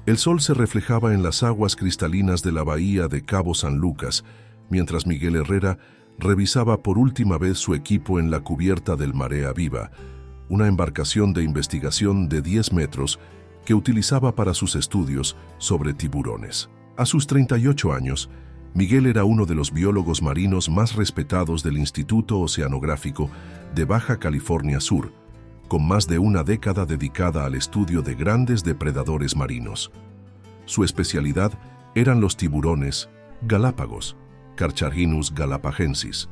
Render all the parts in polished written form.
El sol se reflejaba en las aguas cristalinas de la bahía de Cabo San Lucas, mientras Miguel Herrera revisaba por última vez su equipo en la cubierta del Marea Viva, una embarcación de investigación de 10 metros que utilizaba para sus estudios sobre tiburones. A sus 38 años, Miguel era uno de los biólogos marinos más respetados del Instituto Oceanográfico de Baja California Sur, con más de una década dedicada al estudio de grandes depredadores marinos. Su especialidad eran los tiburones galápagos, Carcharinus galapagensis,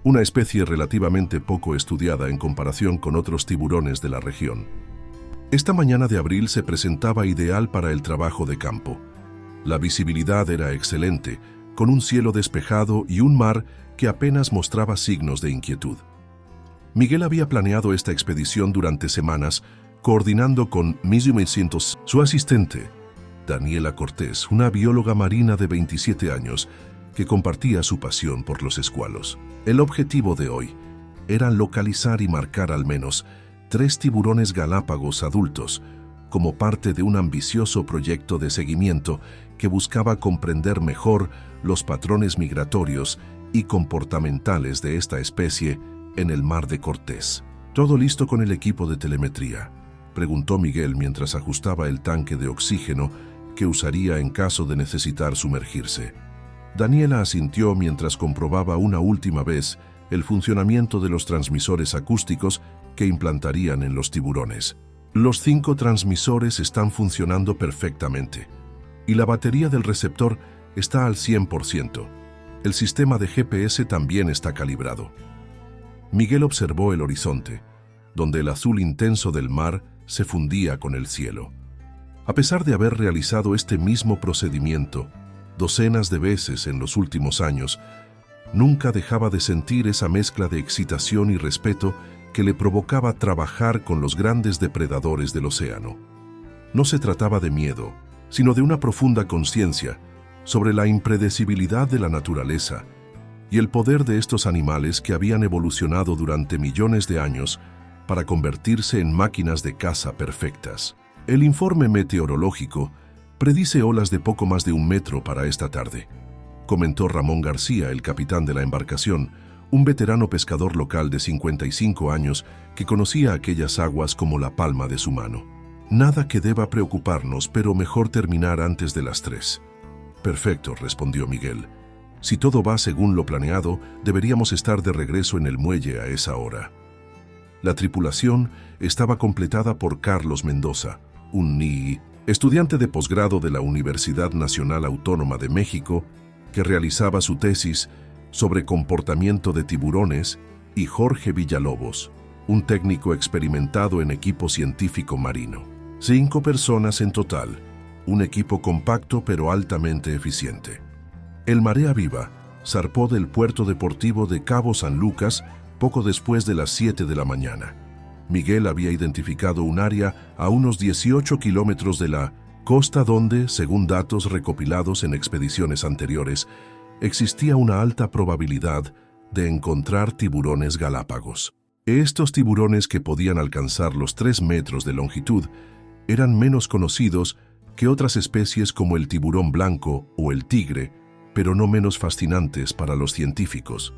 una especie relativamente poco estudiada en comparación con otros tiburones de la región. Esta mañana de abril se presentaba ideal para el trabajo de campo. La visibilidad era excelente, con un cielo despejado y un mar que apenas mostraba signos de inquietud. Miguel había planeado esta expedición durante semanas, coordinando con su asistente, Daniela Cortés, una bióloga marina de 27 años, que compartía su pasión por los escualos. El objetivo de hoy era localizar y marcar al menos 3 tiburones galápagos adultos, como parte de un ambicioso proyecto de seguimiento que buscaba comprender mejor los patrones migratorios y comportamentales de esta especie en el Mar de Cortés. ¿Todo listo con el equipo de telemetría?, preguntó Miguel mientras ajustaba el tanque de oxígeno que usaría en caso de necesitar sumergirse. Daniela asintió mientras comprobaba una última vez el funcionamiento de los transmisores acústicos que implantarían en los tiburones. Los 5 transmisores están funcionando perfectamente y la batería del receptor está al 100%. El sistema de GPS también está calibrado. Miguel observó el horizonte, donde el azul intenso del mar se fundía con el cielo. A pesar de haber realizado este mismo procedimiento docenas de veces en los últimos años, nunca dejaba de sentir esa mezcla de excitación y respeto que le provocaba trabajar con los grandes depredadores del océano. No se trataba de miedo, sino de una profunda conciencia sobre la impredecibilidad de la naturaleza y el poder de estos animales que habían evolucionado durante millones de años para convertirse en máquinas de caza perfectas. El informe meteorológico predice olas de poco más de 1 metro para esta tarde, comentó Ramón García, el capitán de la embarcación, un veterano pescador local de 55 años que conocía aquellas aguas como la palma de su mano. Nada que deba preocuparnos, pero mejor terminar antes de las 3. Perfecto, respondió Miguel. Si todo va según lo planeado, deberíamos estar de regreso en el muelle a esa hora. La tripulación estaba completada por Carlos Mendoza, un NII, estudiante de posgrado de la Universidad Nacional Autónoma de México, que realizaba su tesis sobre comportamiento de tiburones, y Jorge Villalobos, un técnico experimentado en equipo científico marino. 5 personas en total, un equipo compacto pero altamente eficiente. El Marea Viva zarpó del puerto deportivo de Cabo San Lucas poco después de las 7 de la mañana. Miguel había identificado un área a unos 18 kilómetros de la costa donde, según datos recopilados en expediciones anteriores, existía una alta probabilidad de encontrar tiburones galápagos. Estos tiburones, que podían alcanzar los 3 metros de longitud, eran menos conocidos que otras especies como el tiburón blanco o el tigre, pero no menos fascinantes para los científicos.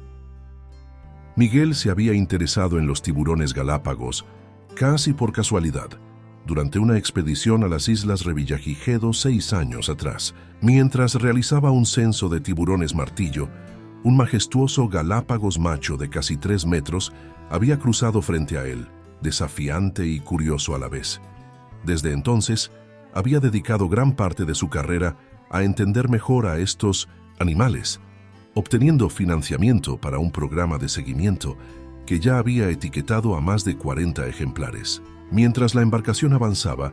Miguel se había interesado en los tiburones galápagos casi por casualidad, durante una expedición a las Islas Revillagigedo 6 años atrás. Mientras realizaba un censo de tiburones martillo, un majestuoso galápagos macho de casi 3 metros había cruzado frente a él, desafiante y curioso a la vez. Desde entonces, había dedicado gran parte de su carrera a entender mejor a estos animales, obteniendo financiamiento para un programa de seguimiento que ya había etiquetado a más de 40 ejemplares. Mientras la embarcación avanzaba,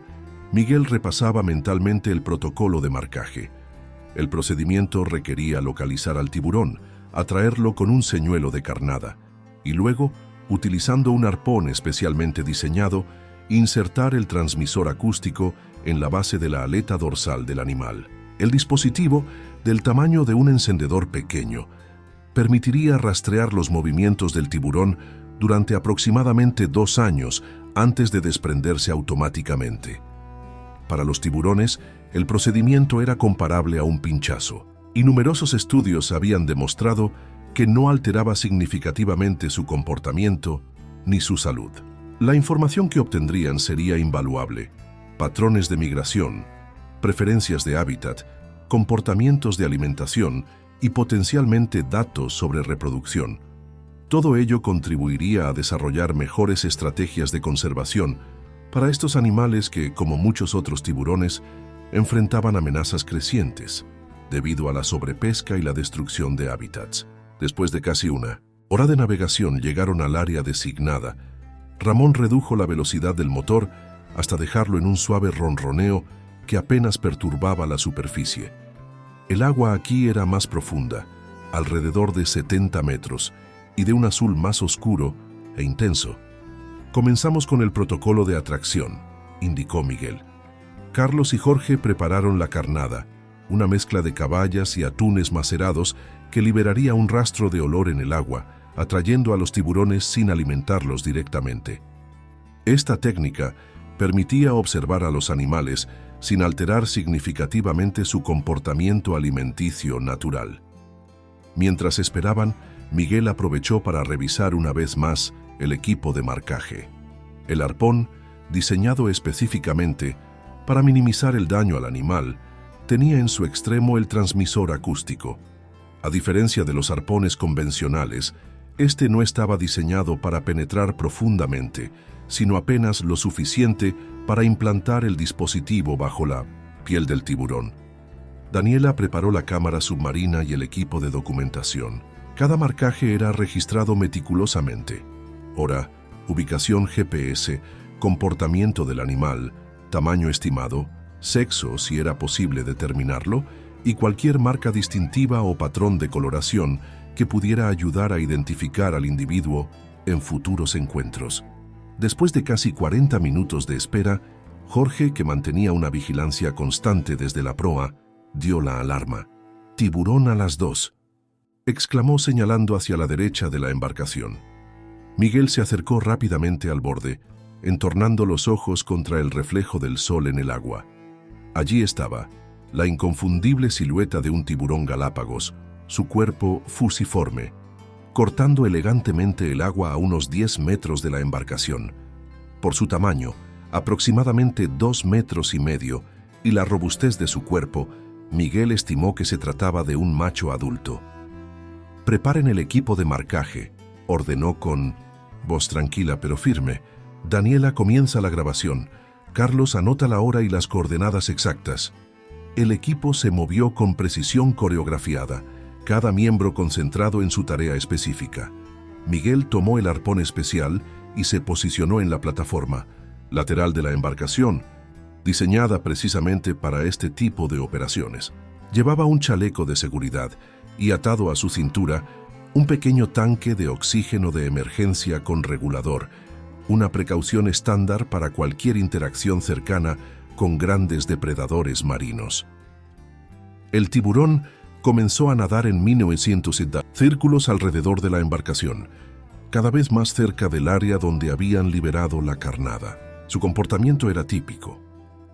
Miguel repasaba mentalmente el protocolo de marcaje. El procedimiento requería localizar al tiburón, atraerlo con un señuelo de carnada y luego, utilizando un arpón especialmente diseñado, insertar el transmisor acústico en la base de la aleta dorsal del animal. El dispositivo, del tamaño de un encendedor pequeño, permitiría rastrear los movimientos del tiburón durante aproximadamente 2 años antes de desprenderse automáticamente. Para los tiburones, el procedimiento era comparable a un pinchazo, y numerosos estudios habían demostrado que no alteraba significativamente su comportamiento ni su salud. La información que obtendrían sería invaluable: patrones de migración, preferencias de hábitat, comportamientos de alimentación y potencialmente datos sobre reproducción. Todo ello contribuiría a desarrollar mejores estrategias de conservación para estos animales que, como muchos otros tiburones, enfrentaban amenazas crecientes debido a la sobrepesca y la destrucción de hábitats. Después de casi una hora de navegación llegaron al área designada. Ramón redujo la velocidad del motor hasta dejarlo en un suave ronroneo que apenas perturbaba la superficie. El agua aquí era más profunda, alrededor de 70 metros, y de un azul más oscuro e intenso. Comenzamos con el protocolo de atracción, indicó Miguel. Carlos y Jorge prepararon la carnada, una mezcla de cabayas y atunes macerados que liberaría un rastro de olor en el agua, atrayendo a los tiburones sin alimentarlos directamente. Esta técnica permitía observar a los animales sin alterar significativamente su comportamiento alimenticio natural. Mientras esperaban, Miguel aprovechó para revisar una vez más el equipo de marcaje. El arpón, diseñado específicamente para minimizar el daño al animal, tenía en su extremo el transmisor acústico. A diferencia de los arpones convencionales, este no estaba diseñado para penetrar profundamente, sino apenas lo suficiente para implantar el dispositivo bajo la piel del tiburón. Daniela preparó la cámara submarina y el equipo de documentación. Cada marcaje era registrado meticulosamente: hora, ubicación GPS, comportamiento del animal, tamaño estimado, sexo si era posible determinarlo, y cualquier marca distintiva o patrón de coloración que pudiera ayudar a identificar al individuo en futuros encuentros. Después de casi 40 minutos de espera, Jorge, que mantenía una vigilancia constante desde la proa, dio la alarma. «Tiburón a las 2», exclamó señalando hacia la derecha de la embarcación. Miguel se acercó rápidamente al borde, entornando los ojos contra el reflejo del sol en el agua. Allí estaba, la inconfundible silueta de un tiburón galápagos, su cuerpo fusiforme, cortando elegantemente el agua a unos 10 metros de la embarcación. Por su tamaño, aproximadamente 2,5 metros, y la robustez de su cuerpo, Miguel estimó que se trataba de un macho adulto. «Preparen el equipo de marcaje», ordenó con voz tranquila pero firme. Daniela comienza la grabación. Carlos anota la hora y las coordenadas exactas. El equipo se movió con precisión coreografiada, cada miembro concentrado en su tarea específica. Miguel tomó el arpón especial y se posicionó en la plataforma lateral de la embarcación, diseñada precisamente para este tipo de operaciones. Llevaba un chaleco de seguridad y atado a su cintura un pequeño tanque de oxígeno de emergencia con regulador, una precaución estándar para cualquier interacción cercana con grandes depredadores marinos. El tiburón comenzó a nadar en 1970 círculos alrededor de la embarcación, cada vez más cerca del área donde habían liberado la carnada. Su comportamiento era típico,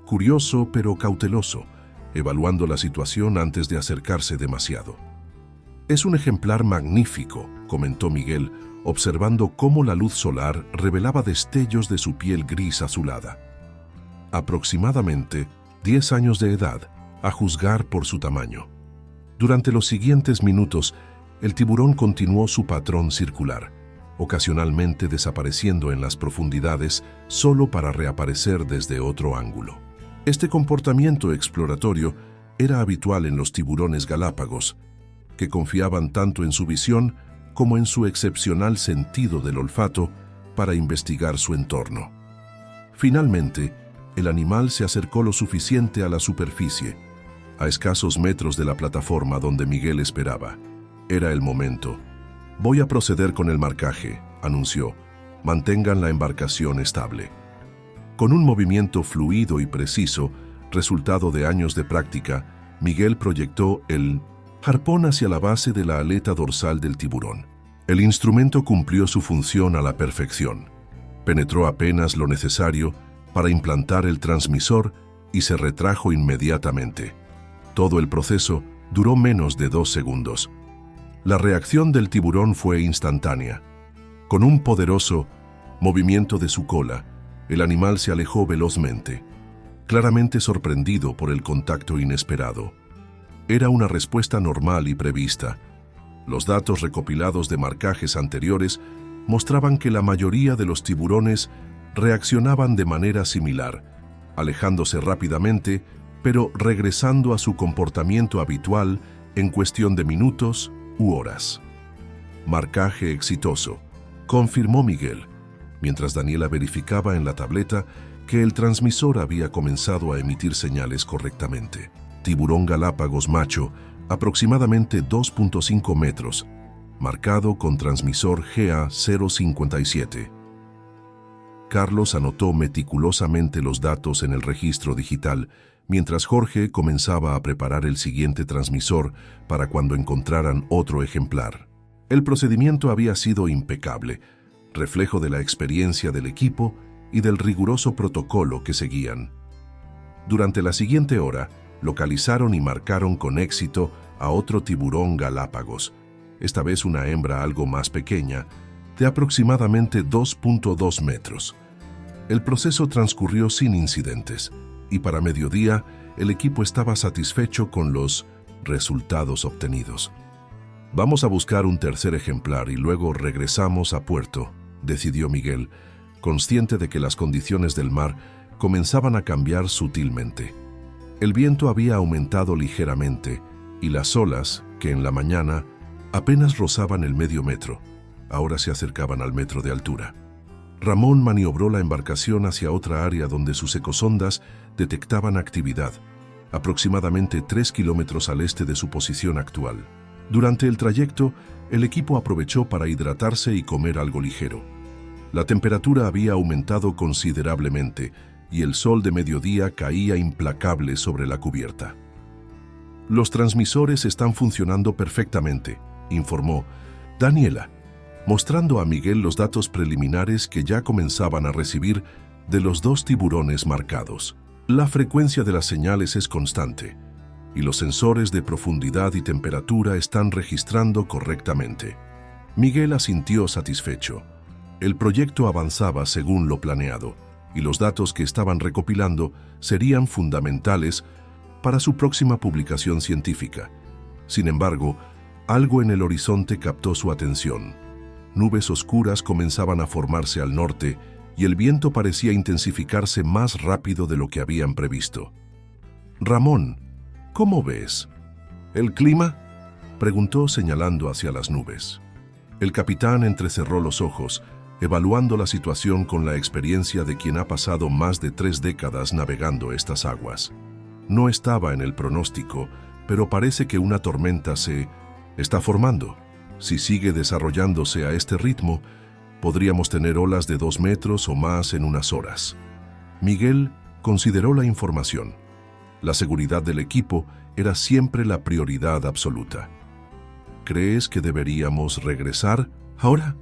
curioso pero cauteloso, evaluando la situación antes de acercarse demasiado. «Es un ejemplar magnífico», comentó Miguel, observando cómo la luz solar revelaba destellos de su piel gris azulada. Aproximadamente 10 años de edad, a juzgar por su tamaño. Durante los siguientes minutos, el tiburón continuó su patrón circular, ocasionalmente desapareciendo en las profundidades solo para reaparecer desde otro ángulo. Este comportamiento exploratorio era habitual en los tiburones galápagos, que confiaban tanto en su visión como en su excepcional sentido del olfato para investigar su entorno. Finalmente, el animal se acercó lo suficiente a la superficie, a escasos metros de la plataforma donde Miguel esperaba. Era el momento. «Voy a proceder con el marcaje», anunció. «Mantengan la embarcación estable». Con un movimiento fluido y preciso, resultado de años de práctica, Miguel proyectó el arpón hacia la base de la aleta dorsal del tiburón. El instrumento cumplió su función a la perfección. Penetró apenas lo necesario para implantar el transmisor y se retrajo inmediatamente. Todo el proceso duró menos de 2 segundos. La reacción del tiburón fue instantánea. Con un poderoso movimiento de su cola, el animal se alejó velozmente, claramente sorprendido por el contacto inesperado. Era una respuesta normal y prevista. Los datos recopilados de marcajes anteriores mostraban que la mayoría de los tiburones reaccionaban de manera similar, alejándose rápidamente, pero regresando a su comportamiento habitual en cuestión de minutos u horas. Marcaje exitoso, confirmó Miguel, mientras Daniela verificaba en la tableta que el transmisor había comenzado a emitir señales correctamente. Tiburón Galápagos macho, aproximadamente 2.5 metros, marcado con transmisor GA057. Carlos anotó meticulosamente los datos en el registro digital, mientras Jorge comenzaba a preparar el siguiente transmisor para cuando encontraran otro ejemplar. El procedimiento había sido impecable, reflejo de la experiencia del equipo y del riguroso protocolo que seguían. Durante la siguiente hora, localizaron y marcaron con éxito a otro tiburón Galápagos, esta vez una hembra algo más pequeña, de aproximadamente 2.2 metros. El proceso transcurrió sin incidentes, y para mediodía el equipo estaba satisfecho con los resultados obtenidos. «Vamos a buscar un tercer ejemplar y luego regresamos a puerto», decidió Miguel, consciente de que las condiciones del mar comenzaban a cambiar sutilmente. El viento había aumentado ligeramente y las olas, que en la mañana apenas rozaban el medio metro, ahora se acercaban al metro de altura. Ramón maniobró la embarcación hacia otra área donde sus ecosondas detectaban actividad, aproximadamente 3 kilómetros al este de su posición actual. Durante el trayecto, el equipo aprovechó para hidratarse y comer algo ligero. La temperatura había aumentado considerablemente y el sol de mediodía caía implacable sobre la cubierta. «Los transmisores están funcionando perfectamente», informó Daniela, mostrando a Miguel los datos preliminares que ya comenzaban a recibir de los 2 tiburones marcados. La frecuencia de las señales es constante y los sensores de profundidad y temperatura están registrando correctamente. Miguel asintió satisfecho. El proyecto avanzaba según lo planeado y los datos que estaban recopilando serían fundamentales para su próxima publicación científica. Sin embargo, algo en el horizonte captó su atención. Nubes oscuras comenzaban a formarse al norte y el viento parecía intensificarse más rápido de lo que habían previsto. «Ramón, ¿cómo ves?» «¿El clima?», preguntó señalando hacia las nubes. El capitán entrecerró los ojos, evaluando la situación con la experiencia de quien ha pasado más de 3 décadas navegando estas aguas. No estaba en el pronóstico, pero parece que una tormenta se está formando. Si sigue desarrollándose a este ritmo, podríamos tener olas de 2 metros o más en unas horas. Miguel consideró la información. La seguridad del equipo era siempre la prioridad absoluta. «¿Crees que deberíamos regresar ahora?»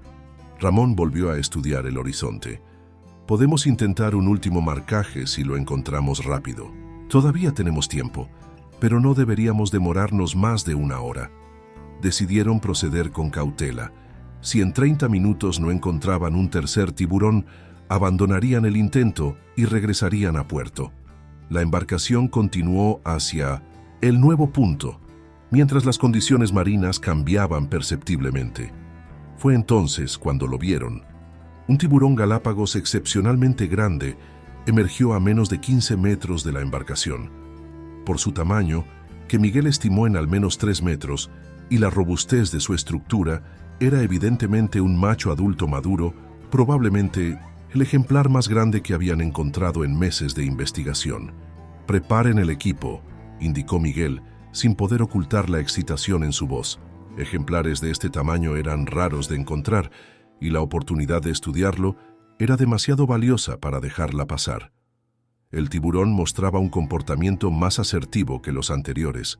Ramón volvió a estudiar el horizonte. «Podemos intentar un último marcaje si lo encontramos rápido. Todavía tenemos tiempo, pero no deberíamos demorarnos más de 1 hora». Decidieron proceder con cautela. Si en 30 minutos no encontraban un tercer tiburón, abandonarían el intento y regresarían a puerto. La embarcación continuó hacia el nuevo punto, mientras las condiciones marinas cambiaban perceptiblemente. Fue entonces cuando lo vieron. Un tiburón Galápagos excepcionalmente grande emergió a menos de 15 metros de la embarcación. Por su tamaño, que Miguel estimó en al menos 3 metros, y la robustez de su estructura, era evidentemente un macho adulto maduro, probablemente el ejemplar más grande que habían encontrado en meses de investigación. «Preparen el equipo», indicó Miguel, sin poder ocultar la excitación en su voz. Ejemplares de este tamaño eran raros de encontrar, y la oportunidad de estudiarlo era demasiado valiosa para dejarla pasar. El tiburón mostraba un comportamiento más asertivo que los anteriores.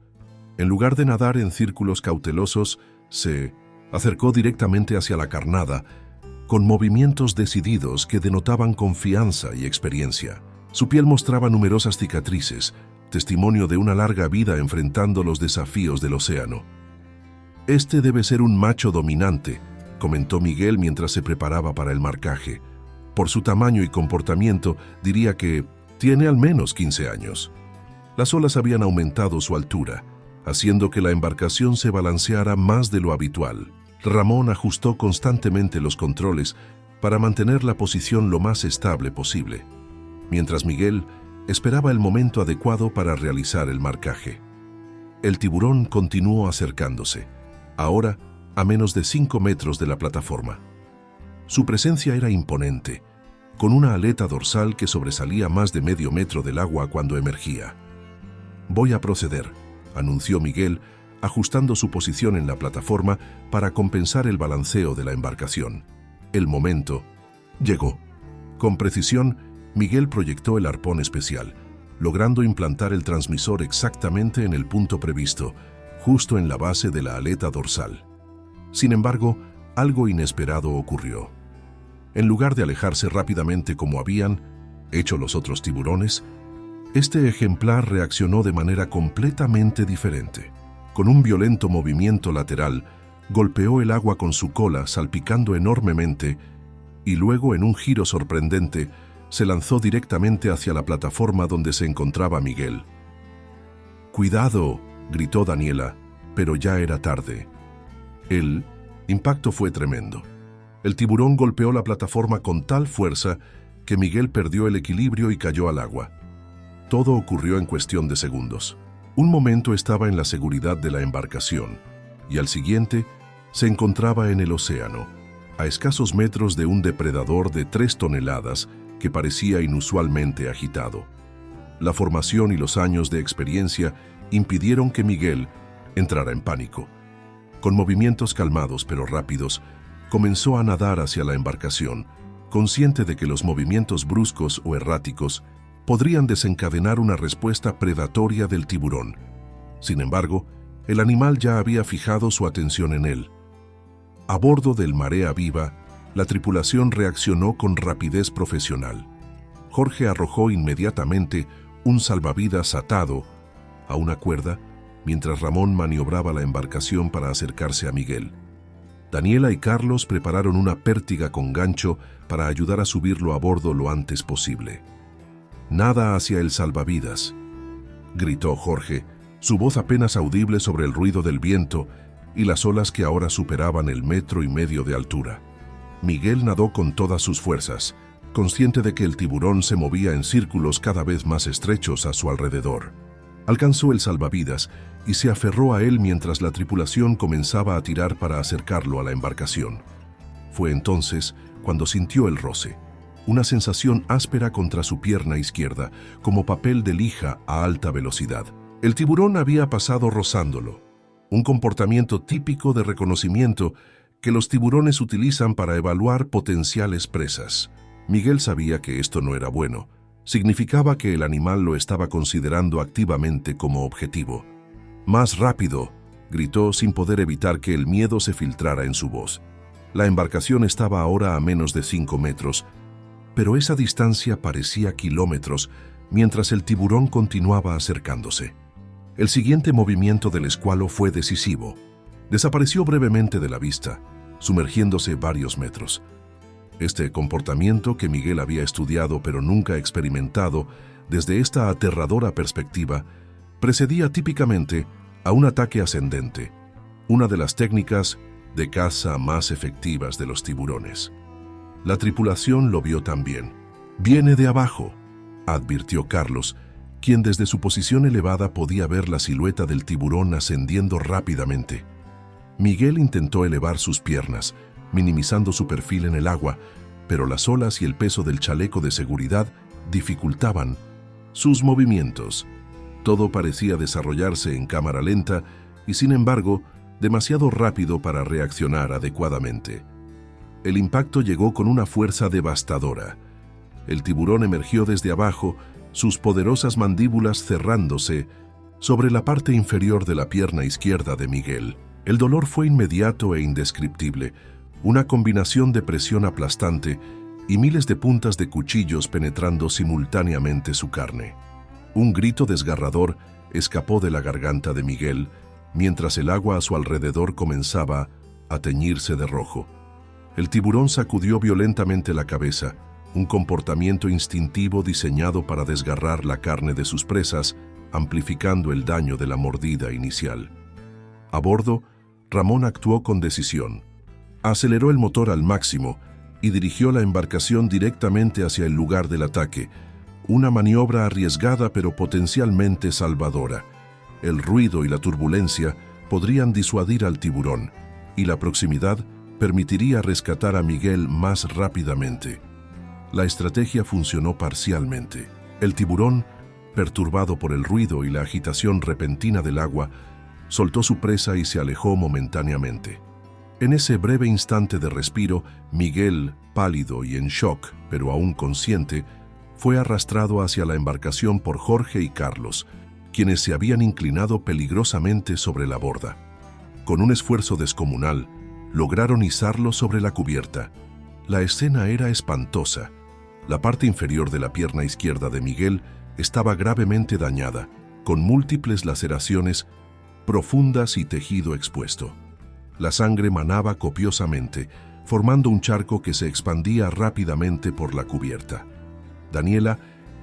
En lugar de nadar en círculos cautelosos, se acercó directamente hacia la carnada, con movimientos decididos que denotaban confianza y experiencia. Su piel mostraba numerosas cicatrices, testimonio de una larga vida enfrentando los desafíos del océano. «Este debe ser un macho dominante», comentó Miguel mientras se preparaba para el marcaje. «Por su tamaño y comportamiento, diría que tiene al menos 15 años». Las olas habían aumentado su altura, haciendo que la embarcación se balanceara más de lo habitual. Ramón ajustó constantemente los controles para mantener la posición lo más estable posible, mientras Miguel esperaba el momento adecuado para realizar el marcaje. El tiburón continuó acercándose, ahora a menos de 5 metros de la plataforma. Su presencia era imponente, con una aleta dorsal que sobresalía más de medio metro del agua cuando emergía. «Voy a proceder», anunció Miguel, ajustando su posición en la plataforma para compensar el balanceo de la embarcación. El momento llegó. Con precisión, Miguel proyectó el arpón especial, logrando implantar el transmisor exactamente en el punto previsto, justo en la base de la aleta dorsal. Sin embargo, algo inesperado ocurrió. En lugar de alejarse rápidamente como habían hecho los otros tiburones, este ejemplar reaccionó de manera completamente diferente. Con un violento movimiento lateral, golpeó el agua con su cola, salpicando enormemente, y luego, en un giro sorprendente, se lanzó directamente hacia la plataforma donde se encontraba Miguel. «¡Cuidado!», gritó Daniela, pero ya era tarde. El impacto fue tremendo. El tiburón golpeó la plataforma con tal fuerza que Miguel perdió el equilibrio y cayó al agua. Todo ocurrió en cuestión de segundos. Un momento estaba en la seguridad de la embarcación y al siguiente se encontraba en el océano, a escasos metros de un depredador de 3 toneladas que parecía inusualmente agitado. La formación y los años de experiencia impidieron que Miguel entrara en pánico. Con movimientos calmados pero rápidos, comenzó a nadar hacia la embarcación, consciente de que los movimientos bruscos o erráticos podrían desencadenar una respuesta predatoria del tiburón. Sin embargo, el animal ya había fijado su atención en él. A bordo del Marea Viva, la tripulación reaccionó con rapidez profesional. Jorge arrojó inmediatamente un salvavidas atado a una cuerda, mientras Ramón maniobraba la embarcación para acercarse a Miguel. Daniela y Carlos prepararon una pértiga con gancho para ayudar a subirlo a bordo lo antes posible. «Nada hacia el salvavidas», gritó Jorge, su voz apenas audible sobre el ruido del viento y las olas que ahora superaban el 1,5 metros de altura. Miguel nadó con todas sus fuerzas, consciente de que el tiburón se movía en círculos cada vez más estrechos a su alrededor. Alcanzó el salvavidas y se aferró a él mientras la tripulación comenzaba a tirar para acercarlo a la embarcación. Fue entonces cuando sintió el roce, una sensación áspera contra su pierna izquierda, como papel de lija a alta velocidad. El tiburón había pasado rozándolo, un comportamiento típico de reconocimiento que los tiburones utilizan para evaluar potenciales presas. Miguel sabía que esto no era bueno. Significaba que el animal lo estaba considerando activamente como objetivo. «¡Más rápido!», gritó sin poder evitar que el miedo se filtrara en su voz. La embarcación estaba ahora a menos de 5 metros, pero esa distancia parecía kilómetros mientras el tiburón continuaba acercándose. El siguiente movimiento del escualo fue decisivo. Desapareció brevemente de la vista, sumergiéndose varios metros. Este comportamiento, que Miguel había estudiado pero nunca experimentado desde esta aterradora perspectiva, precedía típicamente a un ataque ascendente, una de las técnicas de caza más efectivas de los tiburones. La tripulación lo vio también. «Viene de abajo», advirtió Carlos, quien desde su posición elevada podía ver la silueta del tiburón ascendiendo rápidamente. Miguel intentó elevar sus piernas, minimizando su perfil en el agua, pero las olas y el peso del chaleco de seguridad dificultaban sus movimientos. Todo parecía desarrollarse en cámara lenta y, sin embargo, demasiado rápido para reaccionar adecuadamente. El impacto llegó con una fuerza devastadora. El tiburón emergió desde abajo, sus poderosas mandíbulas cerrándose sobre la parte inferior de la pierna izquierda de Miguel. El dolor fue inmediato e indescriptible, una combinación de presión aplastante y miles de puntas de cuchillos penetrando simultáneamente su carne. Un grito desgarrador escapó de la garganta de Miguel, mientras el agua a su alrededor comenzaba a teñirse de rojo. El tiburón sacudió violentamente la cabeza, un comportamiento instintivo diseñado para desgarrar la carne de sus presas, amplificando el daño de la mordida inicial. A bordo, Ramón actuó con decisión. Aceleró el motor al máximo y dirigió la embarcación directamente hacia el lugar del ataque, una maniobra arriesgada pero potencialmente salvadora. El ruido y la turbulencia podrían disuadir al tiburón, y la proximidad permitiría rescatar a Miguel más rápidamente. La estrategia funcionó parcialmente. El tiburón, perturbado por el ruido y la agitación repentina del agua, soltó su presa y se alejó momentáneamente. En ese breve instante de respiro, Miguel, pálido y en shock, pero aún consciente, fue arrastrado hacia la embarcación por Jorge y Carlos, quienes se habían inclinado peligrosamente sobre la borda. Con un esfuerzo descomunal, lograron izarlo sobre la cubierta. La escena era espantosa. La parte inferior de la pierna izquierda de Miguel estaba gravemente dañada, con múltiples laceraciones profundas y tejido expuesto. La sangre manaba copiosamente, formando un charco que se expandía rápidamente por la cubierta. Daniela,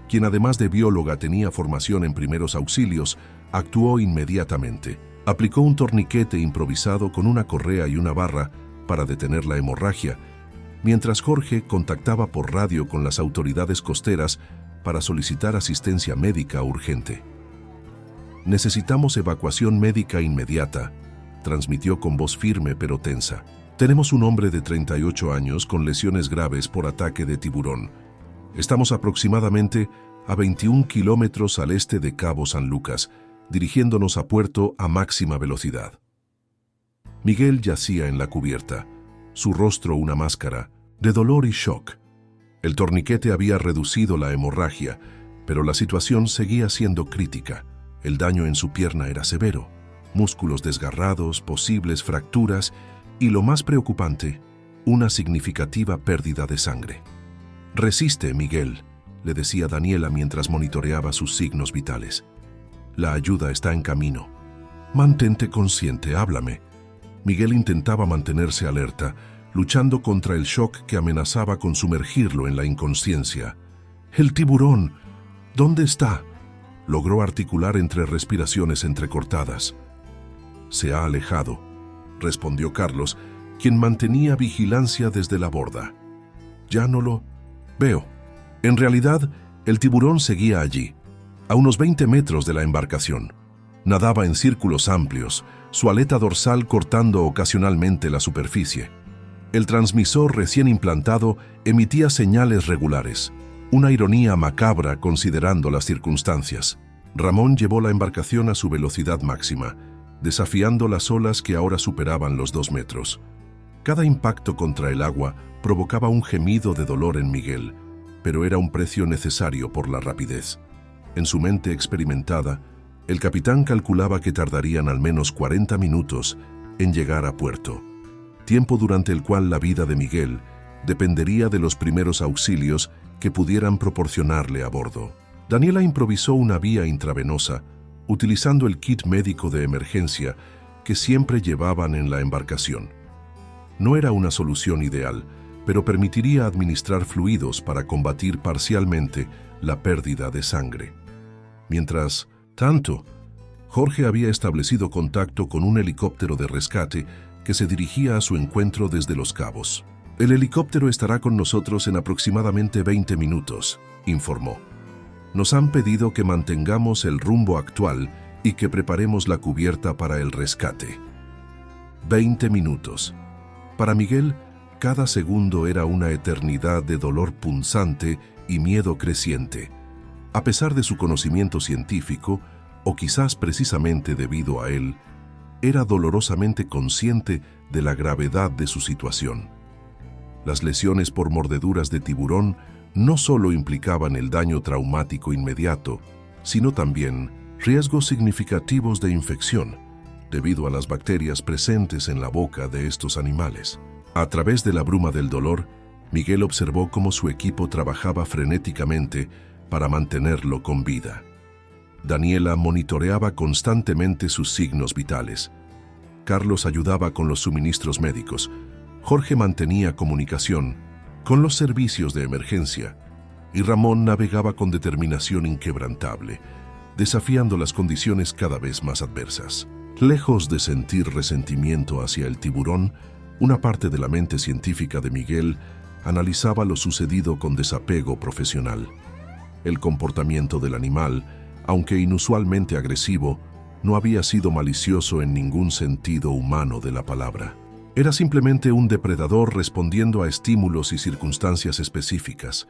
quien además de bióloga tenía formación en primeros auxilios, actuó inmediatamente. Aplicó un torniquete improvisado con una correa y una barra para detener la hemorragia, mientras Jorge contactaba por radio con las autoridades costeras para solicitar asistencia médica urgente. «Necesitamos evacuación médica inmediata», transmitió con voz firme pero tensa. «Tenemos un hombre de 38 años con lesiones graves por ataque de tiburón. Estamos aproximadamente a 21 kilómetros al este de Cabo San Lucas, dirigiéndonos a puerto a máxima velocidad». Miguel yacía en la cubierta, su rostro una máscara de dolor y shock. El torniquete había reducido la hemorragia, pero la situación seguía siendo crítica. El daño en su pierna era severo, músculos desgarrados, posibles fracturas y, lo más preocupante, una significativa pérdida de sangre. «Resiste, Miguel», le decía Daniela mientras monitoreaba sus signos vitales. «La ayuda está en camino. Mantente consciente, háblame». Miguel intentaba mantenerse alerta, luchando contra el shock que amenazaba con sumergirlo en la inconsciencia. «El tiburón, ¿dónde está?», logró articular entre respiraciones entrecortadas. «Se ha alejado», respondió Carlos, quien mantenía vigilancia desde la borda. «Ya no lo veo». En realidad, el tiburón seguía allí, a unos 20 metros de la embarcación. Nadaba en círculos amplios, su aleta dorsal cortando ocasionalmente la superficie. El transmisor recién implantado emitía señales regulares, una ironía macabra considerando las circunstancias. Ramón llevó la embarcación a su velocidad máxima, desafiando las olas que ahora superaban los 2 metros. Cada impacto contra el agua provocaba un gemido de dolor en Miguel, pero era un precio necesario por la rapidez. En su mente experimentada, el capitán calculaba que tardarían al menos 40 minutos en llegar a puerto, tiempo durante el cual la vida de Miguel dependería de los primeros auxilios que pudieran proporcionarle a bordo. Daniela improvisó una vía intravenosa, utilizando el kit médico de emergencia que siempre llevaban en la embarcación. No era una solución ideal, pero permitiría administrar fluidos para combatir parcialmente la pérdida de sangre. Mientras tanto, Jorge había establecido contacto con un helicóptero de rescate que se dirigía a su encuentro desde Los Cabos. «El helicóptero estará con nosotros en aproximadamente 20 minutos», informó. «Nos han pedido que mantengamos el rumbo actual y que preparemos la cubierta para el rescate». 20 minutos. Para Miguel, cada segundo era una eternidad de dolor punzante y miedo creciente. A pesar de su conocimiento científico, o quizás precisamente debido a él, era dolorosamente consciente de la gravedad de su situación. Las lesiones por mordeduras de tiburón no solo implicaban el daño traumático inmediato, sino también riesgos significativos de infección, debido a las bacterias presentes en la boca de estos animales. A través de la bruma del dolor, Miguel observó cómo su equipo trabajaba frenéticamente para mantenerlo con vida. Daniela monitoreaba constantemente sus signos vitales. Carlos ayudaba con los suministros médicos. Jorge mantenía comunicación con los servicios de emergencia. Y Ramón navegaba con determinación inquebrantable, desafiando las condiciones cada vez más adversas. Lejos de sentir resentimiento hacia el tiburón, una parte de la mente científica de Miguel analizaba lo sucedido con desapego profesional. El comportamiento del animal, aunque inusualmente agresivo, no había sido malicioso en ningún sentido humano de la palabra. Era simplemente un depredador respondiendo a estímulos y circunstancias específicas.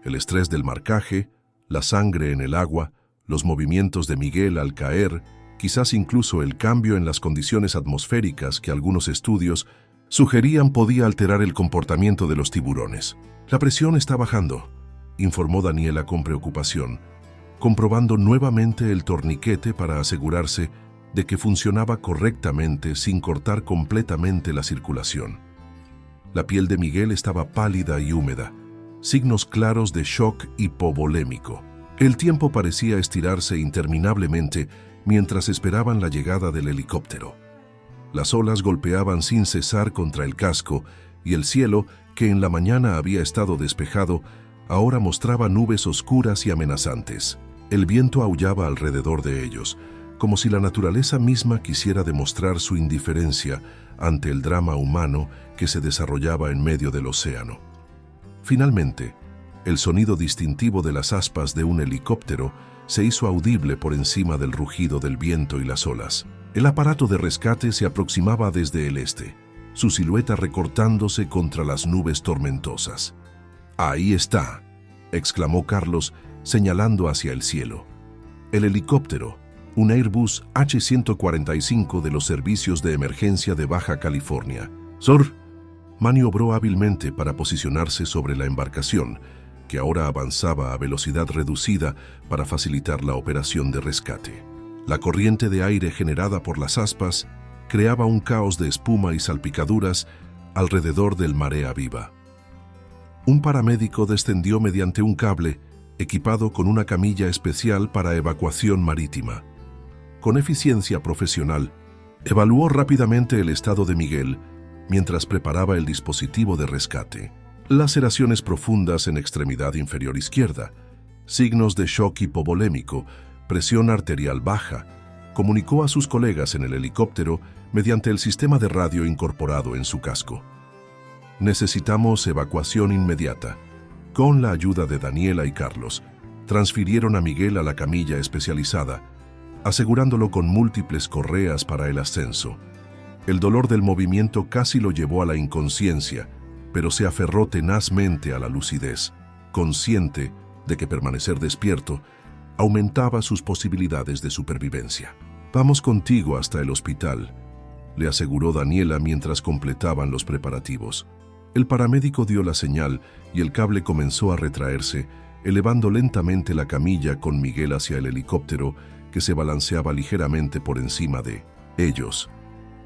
El estrés del marcaje, la sangre en el agua, los movimientos de Miguel al caer, quizás incluso el cambio en las condiciones atmosféricas que algunos estudios sugerían podía alterar el comportamiento de los tiburones. La presión está bajando, informó Daniela con preocupación, comprobando nuevamente el torniquete para asegurarse de que funcionaba correctamente sin cortar completamente la circulación. La piel de Miguel estaba pálida y húmeda, signos claros de shock hipovolémico. El tiempo parecía estirarse interminablemente mientras esperaban la llegada del helicóptero. Las olas golpeaban sin cesar contra el casco y el cielo, que en la mañana había estado despejado, ahora mostraba nubes oscuras y amenazantes. El viento aullaba alrededor de ellos, como si la naturaleza misma quisiera demostrar su indiferencia ante el drama humano que se desarrollaba en medio del océano. Finalmente, el sonido distintivo de las aspas de un helicóptero se hizo audible por encima del rugido del viento y las olas. El aparato de rescate se aproximaba desde el este, su silueta recortándose contra las nubes tormentosas. «Ahí está», exclamó Carlos, señalando hacia el cielo. El helicóptero, un Airbus H-145 de los servicios de emergencia de Baja California. «Sor», maniobró hábilmente para posicionarse sobre la embarcación, que ahora avanzaba a velocidad reducida para facilitar la operación de rescate. La corriente de aire generada por las aspas creaba un caos de espuma y salpicaduras alrededor del Marea Viva. Un paramédico descendió mediante un cable equipado con una camilla especial para evacuación marítima. Con eficiencia profesional, evaluó rápidamente el estado de Miguel mientras preparaba el dispositivo de rescate. Laceraciones profundas en extremidad inferior izquierda, signos de shock hipovolémico, presión arterial baja, comunicó a sus colegas en el helicóptero mediante el sistema de radio incorporado en su casco. «Necesitamos evacuación inmediata». Con la ayuda de Daniela y Carlos, transfirieron a Miguel a la camilla especializada, asegurándolo con múltiples correas para el ascenso. El dolor del movimiento casi lo llevó a la inconsciencia, pero se aferró tenazmente a la lucidez, consciente de que permanecer despierto aumentaba sus posibilidades de supervivencia. «Vamos contigo hasta el hospital», le aseguró Daniela mientras completaban los preparativos. El paramédico dio la señal y el cable comenzó a retraerse, elevando lentamente la camilla con Miguel hacia el helicóptero que se balanceaba ligeramente por encima de ellos.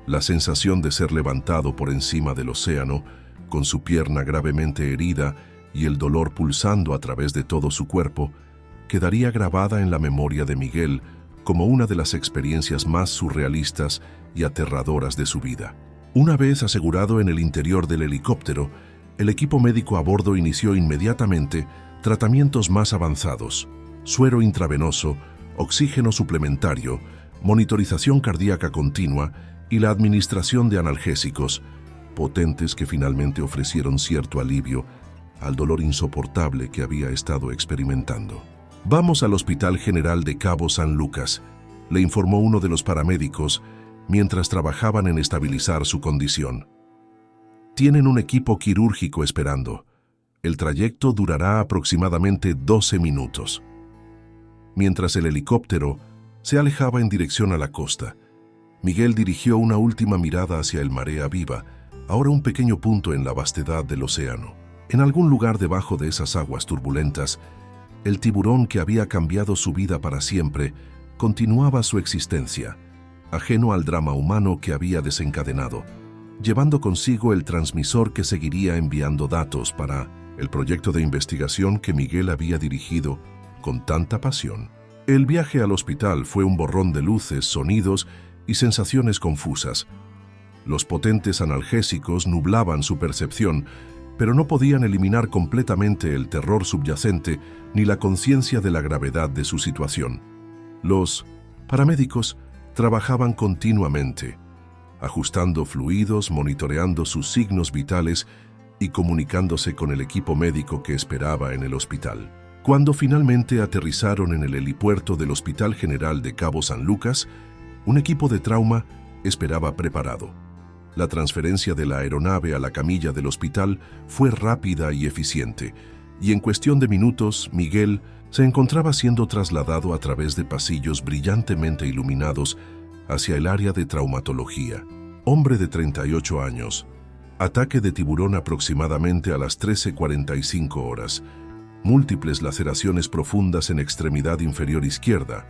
La sensación de ser levantado por encima del océano, con su pierna gravemente herida y el dolor pulsando a través de todo su cuerpo, quedaría grabada en la memoria de Miguel como una de las experiencias más surrealistas y aterradoras de su vida. Una vez asegurado en el interior del helicóptero, el equipo médico a bordo inició inmediatamente tratamientos más avanzados: suero intravenoso, oxígeno suplementario, monitorización cardíaca continua y la administración de analgésicos, potentes que finalmente ofrecieron cierto alivio al dolor insoportable que había estado experimentando. «Vamos al Hospital General de Cabo San Lucas», le informó uno de los paramédicos mientras trabajaban en estabilizar su condición. «Tienen un equipo quirúrgico esperando. El trayecto durará aproximadamente 12 minutos». Mientras el helicóptero se alejaba en dirección a la costa, Miguel dirigió una última mirada hacia el Marea Viva, ahora un pequeño punto en la vastedad del océano. En algún lugar debajo de esas aguas turbulentas, el tiburón que había cambiado su vida para siempre continuaba su existencia, ajeno al drama humano que había desencadenado, llevando consigo el transmisor que seguiría enviando datos para el proyecto de investigación que Miguel había dirigido con tanta pasión. El viaje al hospital fue un borrón de luces, sonidos y sensaciones confusas. Los potentes analgésicos nublaban su percepción, pero no podían eliminar completamente el terror subyacente ni la conciencia de la gravedad de su situación. Los paramédicos trabajaban continuamente, ajustando fluidos, monitoreando sus signos vitales y comunicándose con el equipo médico que esperaba en el hospital. Cuando finalmente aterrizaron en el helipuerto del Hospital General de Cabo San Lucas, un equipo de trauma esperaba preparado. La transferencia de la aeronave a la camilla del hospital fue rápida y eficiente, y en cuestión de minutos, Miguel se encontraba siendo trasladado a través de pasillos brillantemente iluminados hacia el área de traumatología. Hombre de 38 años. Ataque de tiburón aproximadamente a las 13:45 horas. Múltiples laceraciones profundas en extremidad inferior izquierda.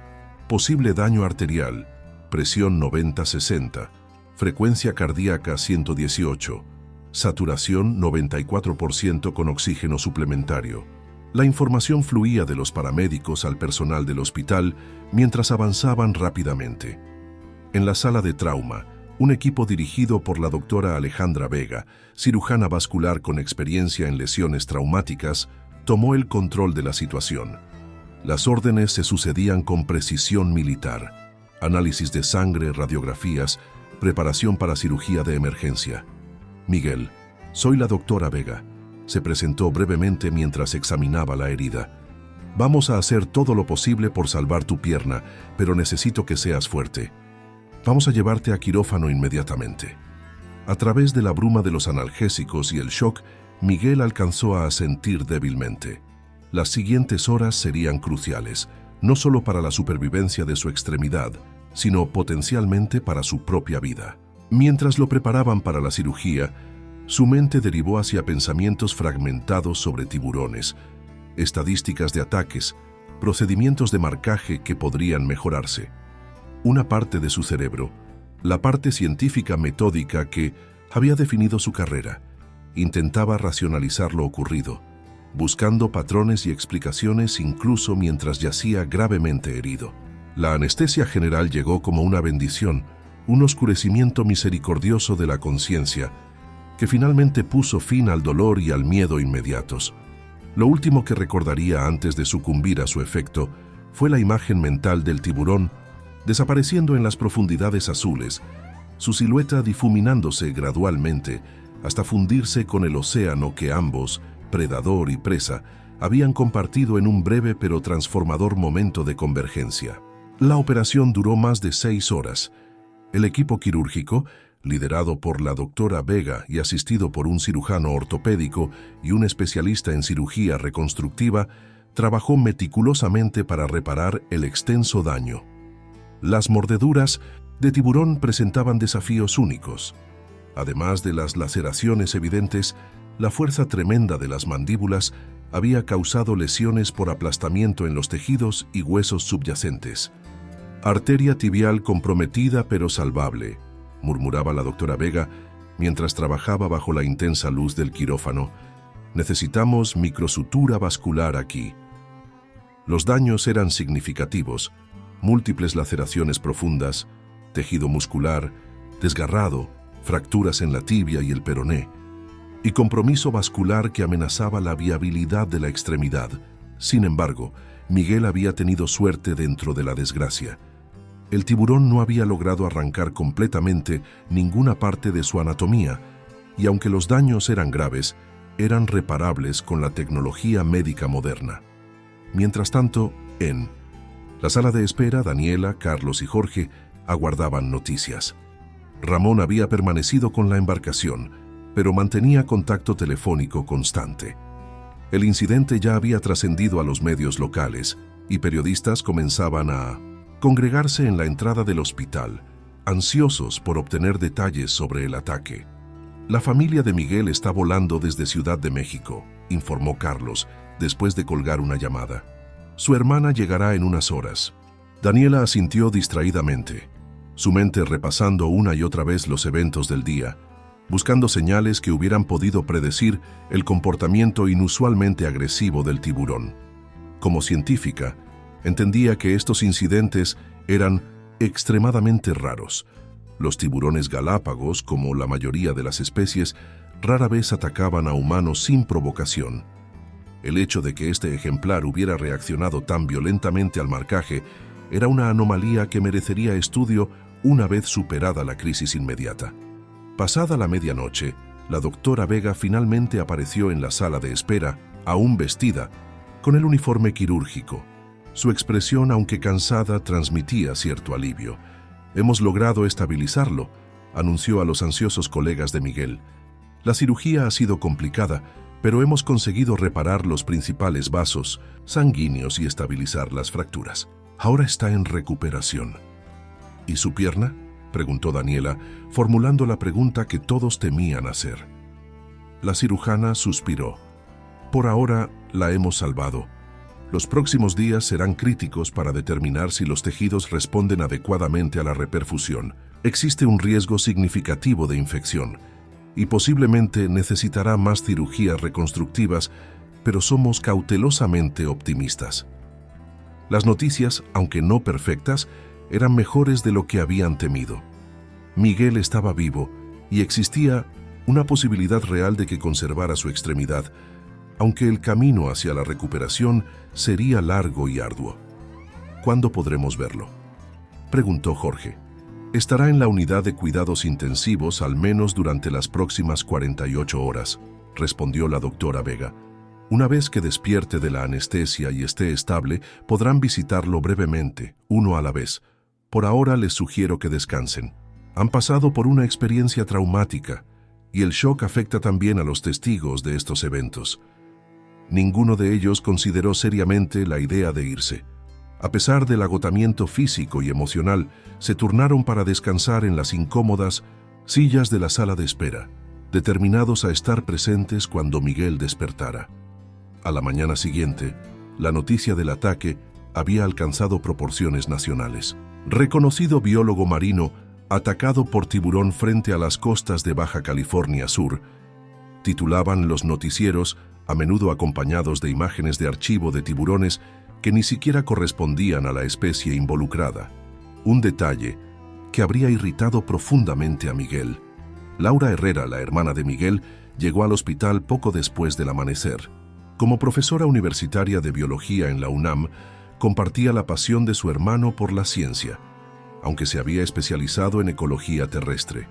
Posible daño arterial. Presión 90-60. Frecuencia cardíaca 118. Saturación 94% con oxígeno suplementario. La información fluía de los paramédicos al personal del hospital mientras avanzaban rápidamente. En la sala de trauma, un equipo dirigido por la doctora Alejandra Vega, cirujana vascular con experiencia en lesiones traumáticas, tomó el control de la situación. Las órdenes se sucedían con precisión militar. Análisis de sangre, radiografías, preparación para cirugía de emergencia. Miguel, soy la doctora Vega. Se presentó brevemente mientras examinaba la herida. Vamos a hacer todo lo posible por salvar tu pierna, pero necesito que seas fuerte. Vamos a llevarte a quirófano inmediatamente. A través de la bruma de los analgésicos y el shock, Miguel alcanzó a asentir débilmente. Las siguientes horas serían cruciales, no solo para la supervivencia de su extremidad, sino potencialmente para su propia vida. Mientras lo preparaban para la cirugía, su mente derivó hacia pensamientos fragmentados sobre tiburones, estadísticas de ataques, procedimientos de marcaje que podrían mejorarse. Una parte de su cerebro, la parte científica metódica que había definido su carrera, intentaba racionalizar lo ocurrido, buscando patrones y explicaciones incluso mientras yacía gravemente herido. La anestesia general llegó como una bendición, un oscurecimiento misericordioso de la conciencia, que finalmente puso fin al dolor y al miedo inmediatos. Lo último que recordaría antes de sucumbir a su efecto fue la imagen mental del tiburón desapareciendo en las profundidades azules, su silueta difuminándose gradualmente hasta fundirse con el océano que ambos, predador y presa, habían compartido en un breve pero transformador momento de convergencia. La operación duró más de 6 horas. El equipo quirúrgico, liderado por la doctora Vega y asistido por un cirujano ortopédico y un especialista en cirugía reconstructiva, trabajó meticulosamente para reparar el extenso daño. Las mordeduras de tiburón presentaban desafíos únicos. Además de las laceraciones evidentes, la fuerza tremenda de las mandíbulas había causado lesiones por aplastamiento en los tejidos y huesos subyacentes. Arteria tibial comprometida pero salvable, murmuraba la doctora Vega mientras trabajaba bajo la intensa luz del quirófano. Necesitamos microsutura vascular aquí. Los daños eran significativos, múltiples laceraciones profundas, tejido muscular, desgarrado, fracturas en la tibia y el peroné, y compromiso vascular que amenazaba la viabilidad de la extremidad. Sin embargo, Miguel había tenido suerte dentro de la desgracia. El tiburón no había logrado arrancar completamente ninguna parte de su anatomía, y aunque los daños eran graves, eran reparables con la tecnología médica moderna. Mientras tanto, en la sala de espera, Daniela, Carlos y Jorge aguardaban noticias. Ramón había permanecido con la embarcación, pero mantenía contacto telefónico constante. El incidente ya había trascendido a los medios locales y periodistas comenzaban a congregarse en la entrada del hospital, ansiosos por obtener detalles sobre el ataque. La familia de Miguel está volando desde Ciudad de México, informó Carlos, después de colgar una llamada. Su hermana llegará en unas horas. Daniela asintió distraídamente, su mente repasando una y otra vez los eventos del día, buscando señales que hubieran podido predecir el comportamiento inusualmente agresivo del tiburón. Como científica, entendía que estos incidentes eran extremadamente raros. Los tiburones galápagos, como la mayoría de las especies, rara vez atacaban a humanos sin provocación. El hecho de que este ejemplar hubiera reaccionado tan violentamente al marcaje era una anomalía que merecería estudio una vez superada la crisis inmediata. Pasada la medianoche, la doctora Vega finalmente apareció en la sala de espera, aún vestida, con el uniforme quirúrgico. Su expresión, aunque cansada, transmitía cierto alivio. «Hemos logrado estabilizarlo», anunció a los ansiosos colegas de Miguel. «La cirugía ha sido complicada, pero hemos conseguido reparar los principales vasos sanguíneos y estabilizar las fracturas. Ahora está en recuperación». «¿Y su pierna?», preguntó Daniela, formulando la pregunta que todos temían hacer. La cirujana suspiró. «Por ahora la hemos salvado. Los próximos días serán críticos para determinar si los tejidos responden adecuadamente a la reperfusión. Existe un riesgo significativo de infección y posiblemente necesitará más cirugías reconstructivas, pero somos cautelosamente optimistas». Las noticias, aunque no perfectas, eran mejores de lo que habían temido. Miguel estaba vivo y existía una posibilidad real de que conservara su extremidad, aunque el camino hacia la recuperación sería largo y arduo. «¿Cuándo podremos verlo?», preguntó Jorge. «Estará en la unidad de cuidados intensivos al menos durante las próximas 48 horas», respondió la doctora Vega. «Una vez que despierte de la anestesia y esté estable, podrán visitarlo brevemente, uno a la vez. Por ahora les sugiero que descansen. Han pasado por una experiencia traumática y el shock afecta también a los testigos de estos eventos». Ninguno de ellos consideró seriamente la idea de irse. A pesar del agotamiento físico y emocional, se turnaron para descansar en las incómodas sillas de la sala de espera, determinados a estar presentes cuando Miguel despertara. A la mañana siguiente, la noticia del ataque había alcanzado proporciones nacionales. Reconocido biólogo marino atacado por tiburón frente a las costas de Baja California Sur, titulaban los noticieros, a menudo acompañados de imágenes de archivo de tiburones que ni siquiera correspondían a la especie involucrada. Un detalle que habría irritado profundamente a Miguel. Laura Herrera, la hermana de Miguel, llegó al hospital poco después del amanecer. Como profesora universitaria de biología en la UNAM, compartía la pasión de su hermano por la ciencia, aunque se había especializado en ecología terrestre.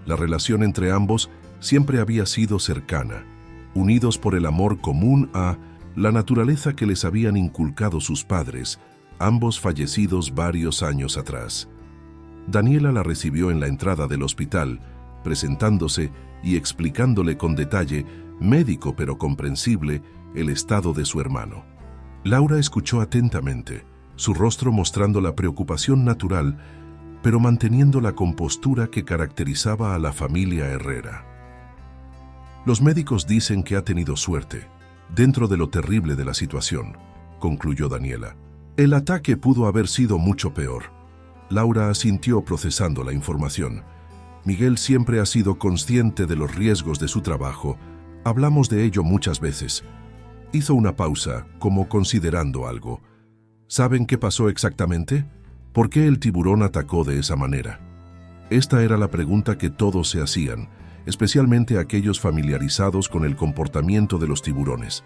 La relación entre ambos siempre había sido cercana, unidos por el amor común a la naturaleza que les habían inculcado sus padres, ambos fallecidos varios años atrás. Daniela la recibió en la entrada del hospital, presentándose y explicándole con detalle, médico pero comprensible, el estado de su hermano. Laura escuchó atentamente, su rostro mostrando la preocupación natural, pero manteniendo la compostura que caracterizaba a la familia Herrera. «Los médicos dicen que ha tenido suerte, dentro de lo terrible de la situación», concluyó Daniela. «El ataque pudo haber sido mucho peor». Laura asintió procesando la información. «Miguel siempre ha sido consciente de los riesgos de su trabajo. Hablamos de ello muchas veces». Hizo una pausa, como considerando algo. «¿Saben qué pasó exactamente? ¿Por qué el tiburón atacó de esa manera?». Esta era la pregunta que todos se hacían, especialmente aquellos familiarizados con el comportamiento de los tiburones.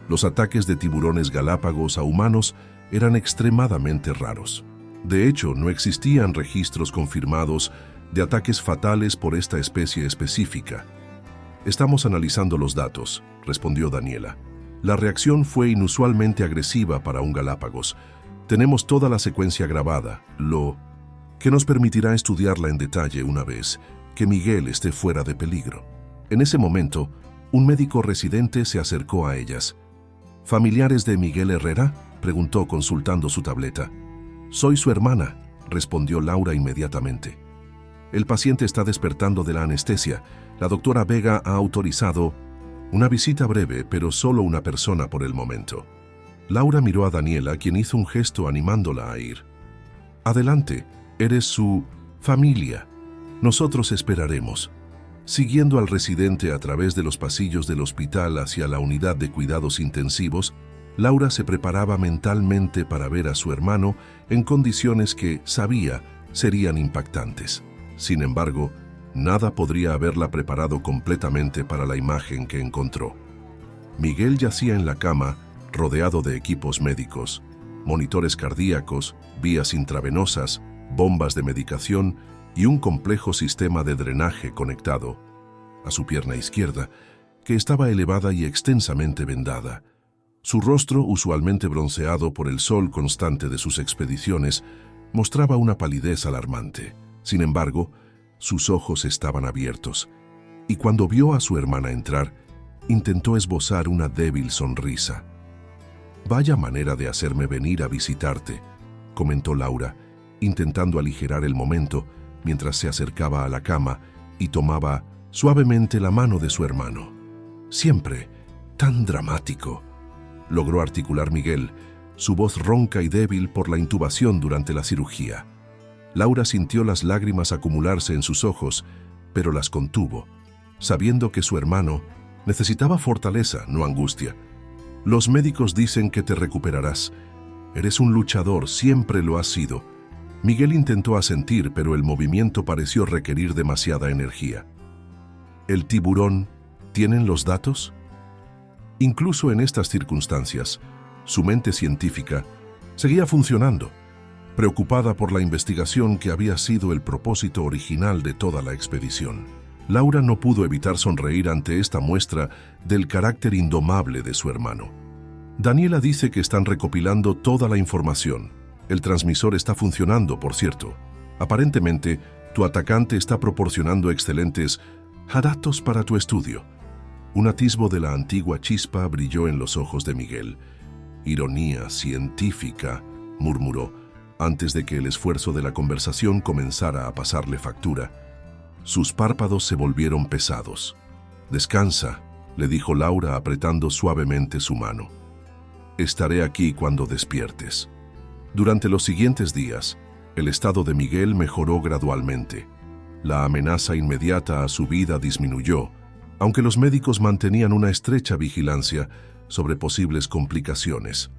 Los ataques de tiburones galápagos a humanos eran extremadamente raros. De hecho, no existían registros confirmados de ataques fatales por esta especie específica. «Estamos analizando los datos», respondió Daniela. «La reacción fue inusualmente agresiva para un galápagos. Tenemos toda la secuencia grabada, lo que nos permitirá estudiarla en detalle una vez que Miguel esté fuera de peligro». En ese momento, un médico residente se acercó a ellas. «¿Familiares de Miguel Herrera?», preguntó consultando su tableta. «Soy su hermana», respondió Laura inmediatamente. «El paciente está despertando de la anestesia. La doctora Vega ha autorizado una visita breve, pero solo una persona por el momento». Laura miró a Daniela, quien hizo un gesto animándola a ir. «Adelante, eres su familia. Nosotros esperaremos». Siguiendo al residente a través de los pasillos del hospital hacia la unidad de cuidados intensivos, Laura se preparaba mentalmente para ver a su hermano en condiciones que, sabía, serían impactantes. Sin embargo, nada podría haberla preparado completamente para la imagen que encontró. Miguel yacía en la cama, rodeado de equipos médicos, monitores cardíacos, vías intravenosas, bombas de medicación y un complejo sistema de drenaje conectado a su pierna izquierda, que estaba elevada y extensamente vendada. Su rostro, usualmente bronceado por el sol constante de sus expediciones, mostraba una palidez alarmante. Sin embargo, sus ojos estaban abiertos, y cuando vio a su hermana entrar, intentó esbozar una débil sonrisa. «Vaya manera de hacerme venir a visitarte», comentó Laura, intentando aligerar el momento mientras se acercaba a la cama y tomaba suavemente la mano de su hermano. «Siempre tan dramático», logró articular Miguel, su voz ronca y débil por la intubación durante la cirugía. Laura sintió las lágrimas acumularse en sus ojos, pero las contuvo, sabiendo que su hermano necesitaba fortaleza, no angustia. «Los médicos dicen que te recuperarás. Eres un luchador, siempre lo has sido». Miguel intentó asentir, pero el movimiento pareció requerir demasiada energía. «¿El tiburón? ¿Tienen los datos?». Incluso en estas circunstancias, su mente científica seguía funcionando, preocupada por la investigación que había sido el propósito original de toda la expedición. Laura no pudo evitar sonreír ante esta muestra del carácter indomable de su hermano. «Daniela dice que están recopilando toda la información. El transmisor está funcionando, por cierto. Aparentemente, tu atacante está proporcionando excelentes datos para tu estudio». Un atisbo de la antigua chispa brilló en los ojos de Miguel. «Ironía científica», murmuró, antes de que el esfuerzo de la conversación comenzara a pasarle factura. Sus párpados se volvieron pesados. «Descansa», le dijo Laura apretando suavemente su mano. «Estaré aquí cuando despiertes». Durante los siguientes días, el estado de Miguel mejoró gradualmente. La amenaza inmediata a su vida disminuyó, aunque los médicos mantenían una estrecha vigilancia sobre posibles complicaciones,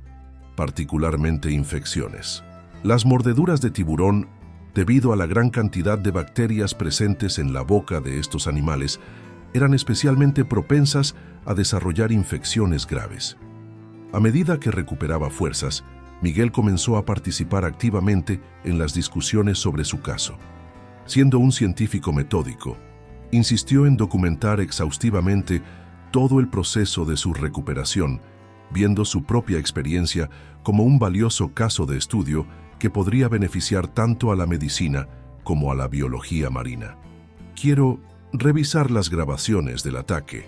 particularmente infecciones. Las mordeduras de tiburón, debido a la gran cantidad de bacterias presentes en la boca de estos animales, eran especialmente propensas a desarrollar infecciones graves. A medida que recuperaba fuerzas, Miguel comenzó a participar activamente en las discusiones sobre su caso. Siendo un científico metódico, insistió en documentar exhaustivamente todo el proceso de su recuperación, viendo su propia experiencia como un valioso caso de estudio que podría beneficiar tanto a la medicina como a la biología marina. «Quiero revisar las grabaciones del ataque»,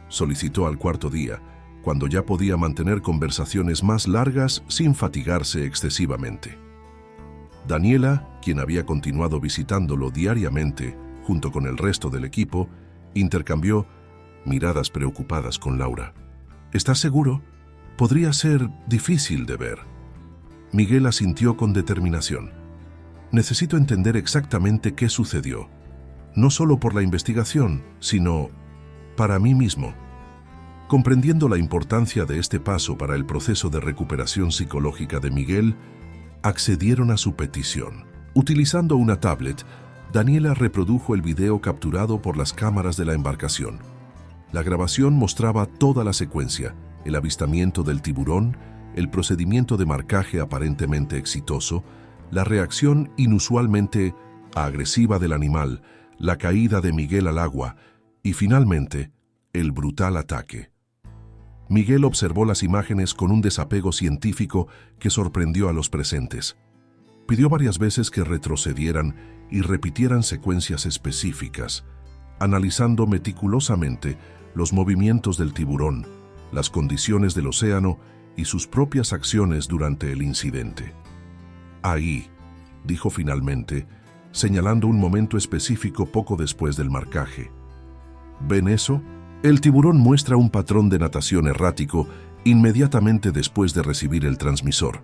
solicitó al cuarto día, cuando ya podía mantener conversaciones más largas sin fatigarse excesivamente. Daniela, quien había continuado visitándolo diariamente junto con el resto del equipo, intercambió miradas preocupadas con Laura. «¿Estás seguro? Podría ser difícil de ver». Miguel asintió con determinación. «Necesito entender exactamente qué sucedió, no solo por la investigación, sino para mí mismo». Comprendiendo la importancia de este paso para el proceso de recuperación psicológica de Miguel, accedieron a su petición. Utilizando una tablet, Daniela reprodujo el video capturado por las cámaras de la embarcación. La grabación mostraba toda la secuencia: el avistamiento del tiburón, el procedimiento de marcaje aparentemente exitoso, la reacción inusualmente agresiva del animal, la caída de Miguel al agua y, finalmente, el brutal ataque. Miguel observó las imágenes con un desapego científico que sorprendió a los presentes. Pidió varias veces que retrocedieran y repitieran secuencias específicas, analizando meticulosamente los movimientos del tiburón, las condiciones del océano y sus propias acciones durante el incidente. «Ahí», dijo finalmente, señalando un momento específico poco después del marcaje. «¿Ven eso? El tiburón muestra un patrón de natación errático inmediatamente después de recibir el transmisor.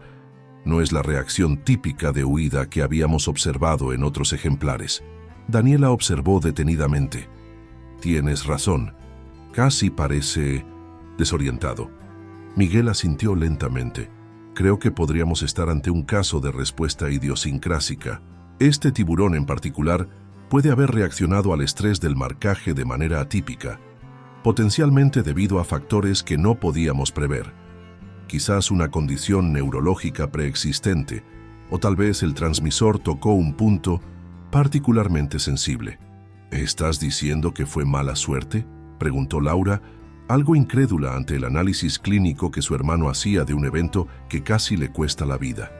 No es la reacción típica de huida que habíamos observado en otros ejemplares». Daniela observó detenidamente. Tienes razón. Casi parece desorientado. Miguel asintió lentamente. Creo que podríamos estar ante un caso de respuesta idiosincrásica. Este tiburón en particular puede haber reaccionado al estrés del marcaje de manera atípica, potencialmente debido a factores que no podíamos prever. Quizás una condición neurológica preexistente, o tal vez el transmisor tocó un punto particularmente sensible. ¿Estás diciendo que fue mala suerte?, preguntó Laura, algo incrédula ante el análisis clínico que su hermano hacía de un evento que casi le cuesta la vida.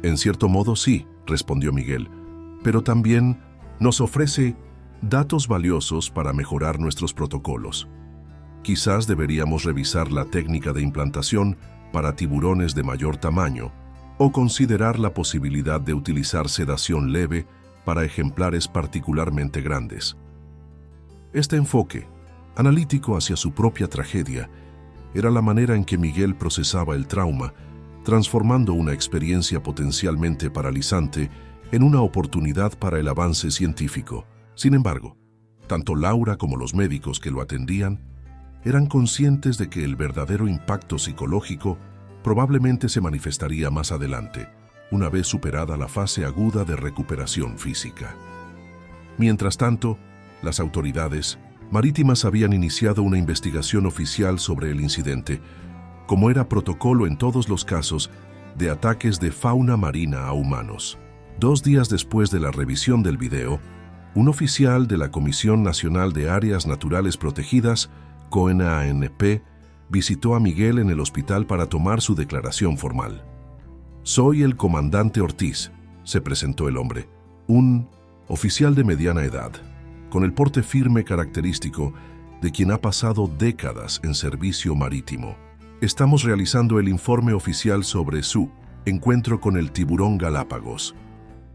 En cierto modo sí, respondió Miguel, pero también nos ofrece datos valiosos para mejorar nuestros protocolos. Quizás deberíamos revisar la técnica de implantación para tiburones de mayor tamaño o considerar la posibilidad de utilizar sedación leve para ejemplares particularmente grandes. Este enfoque, analítico hacia su propia tragedia, era la manera en que Miguel procesaba el trauma, transformando una experiencia potencialmente paralizante en una oportunidad para el avance científico. Sin embargo, tanto Laura como los médicos que lo atendían eran conscientes de que el verdadero impacto psicológico probablemente se manifestaría más adelante, una vez superada la fase aguda de recuperación física. Mientras tanto, las autoridades marítimas habían iniciado una investigación oficial sobre el incidente, como era protocolo en todos los casos de ataques de fauna marina a humanos. 2 días después de la revisión del video, un oficial de la Comisión Nacional de Áreas Naturales Protegidas, CONANP, visitó a Miguel en el hospital para tomar su declaración formal. «Soy el comandante Ortiz», se presentó el hombre, un oficial de mediana edad, con el porte firme característico de quien ha pasado décadas en servicio marítimo. «Estamos realizando el informe oficial sobre su encuentro con el tiburón Galápagos».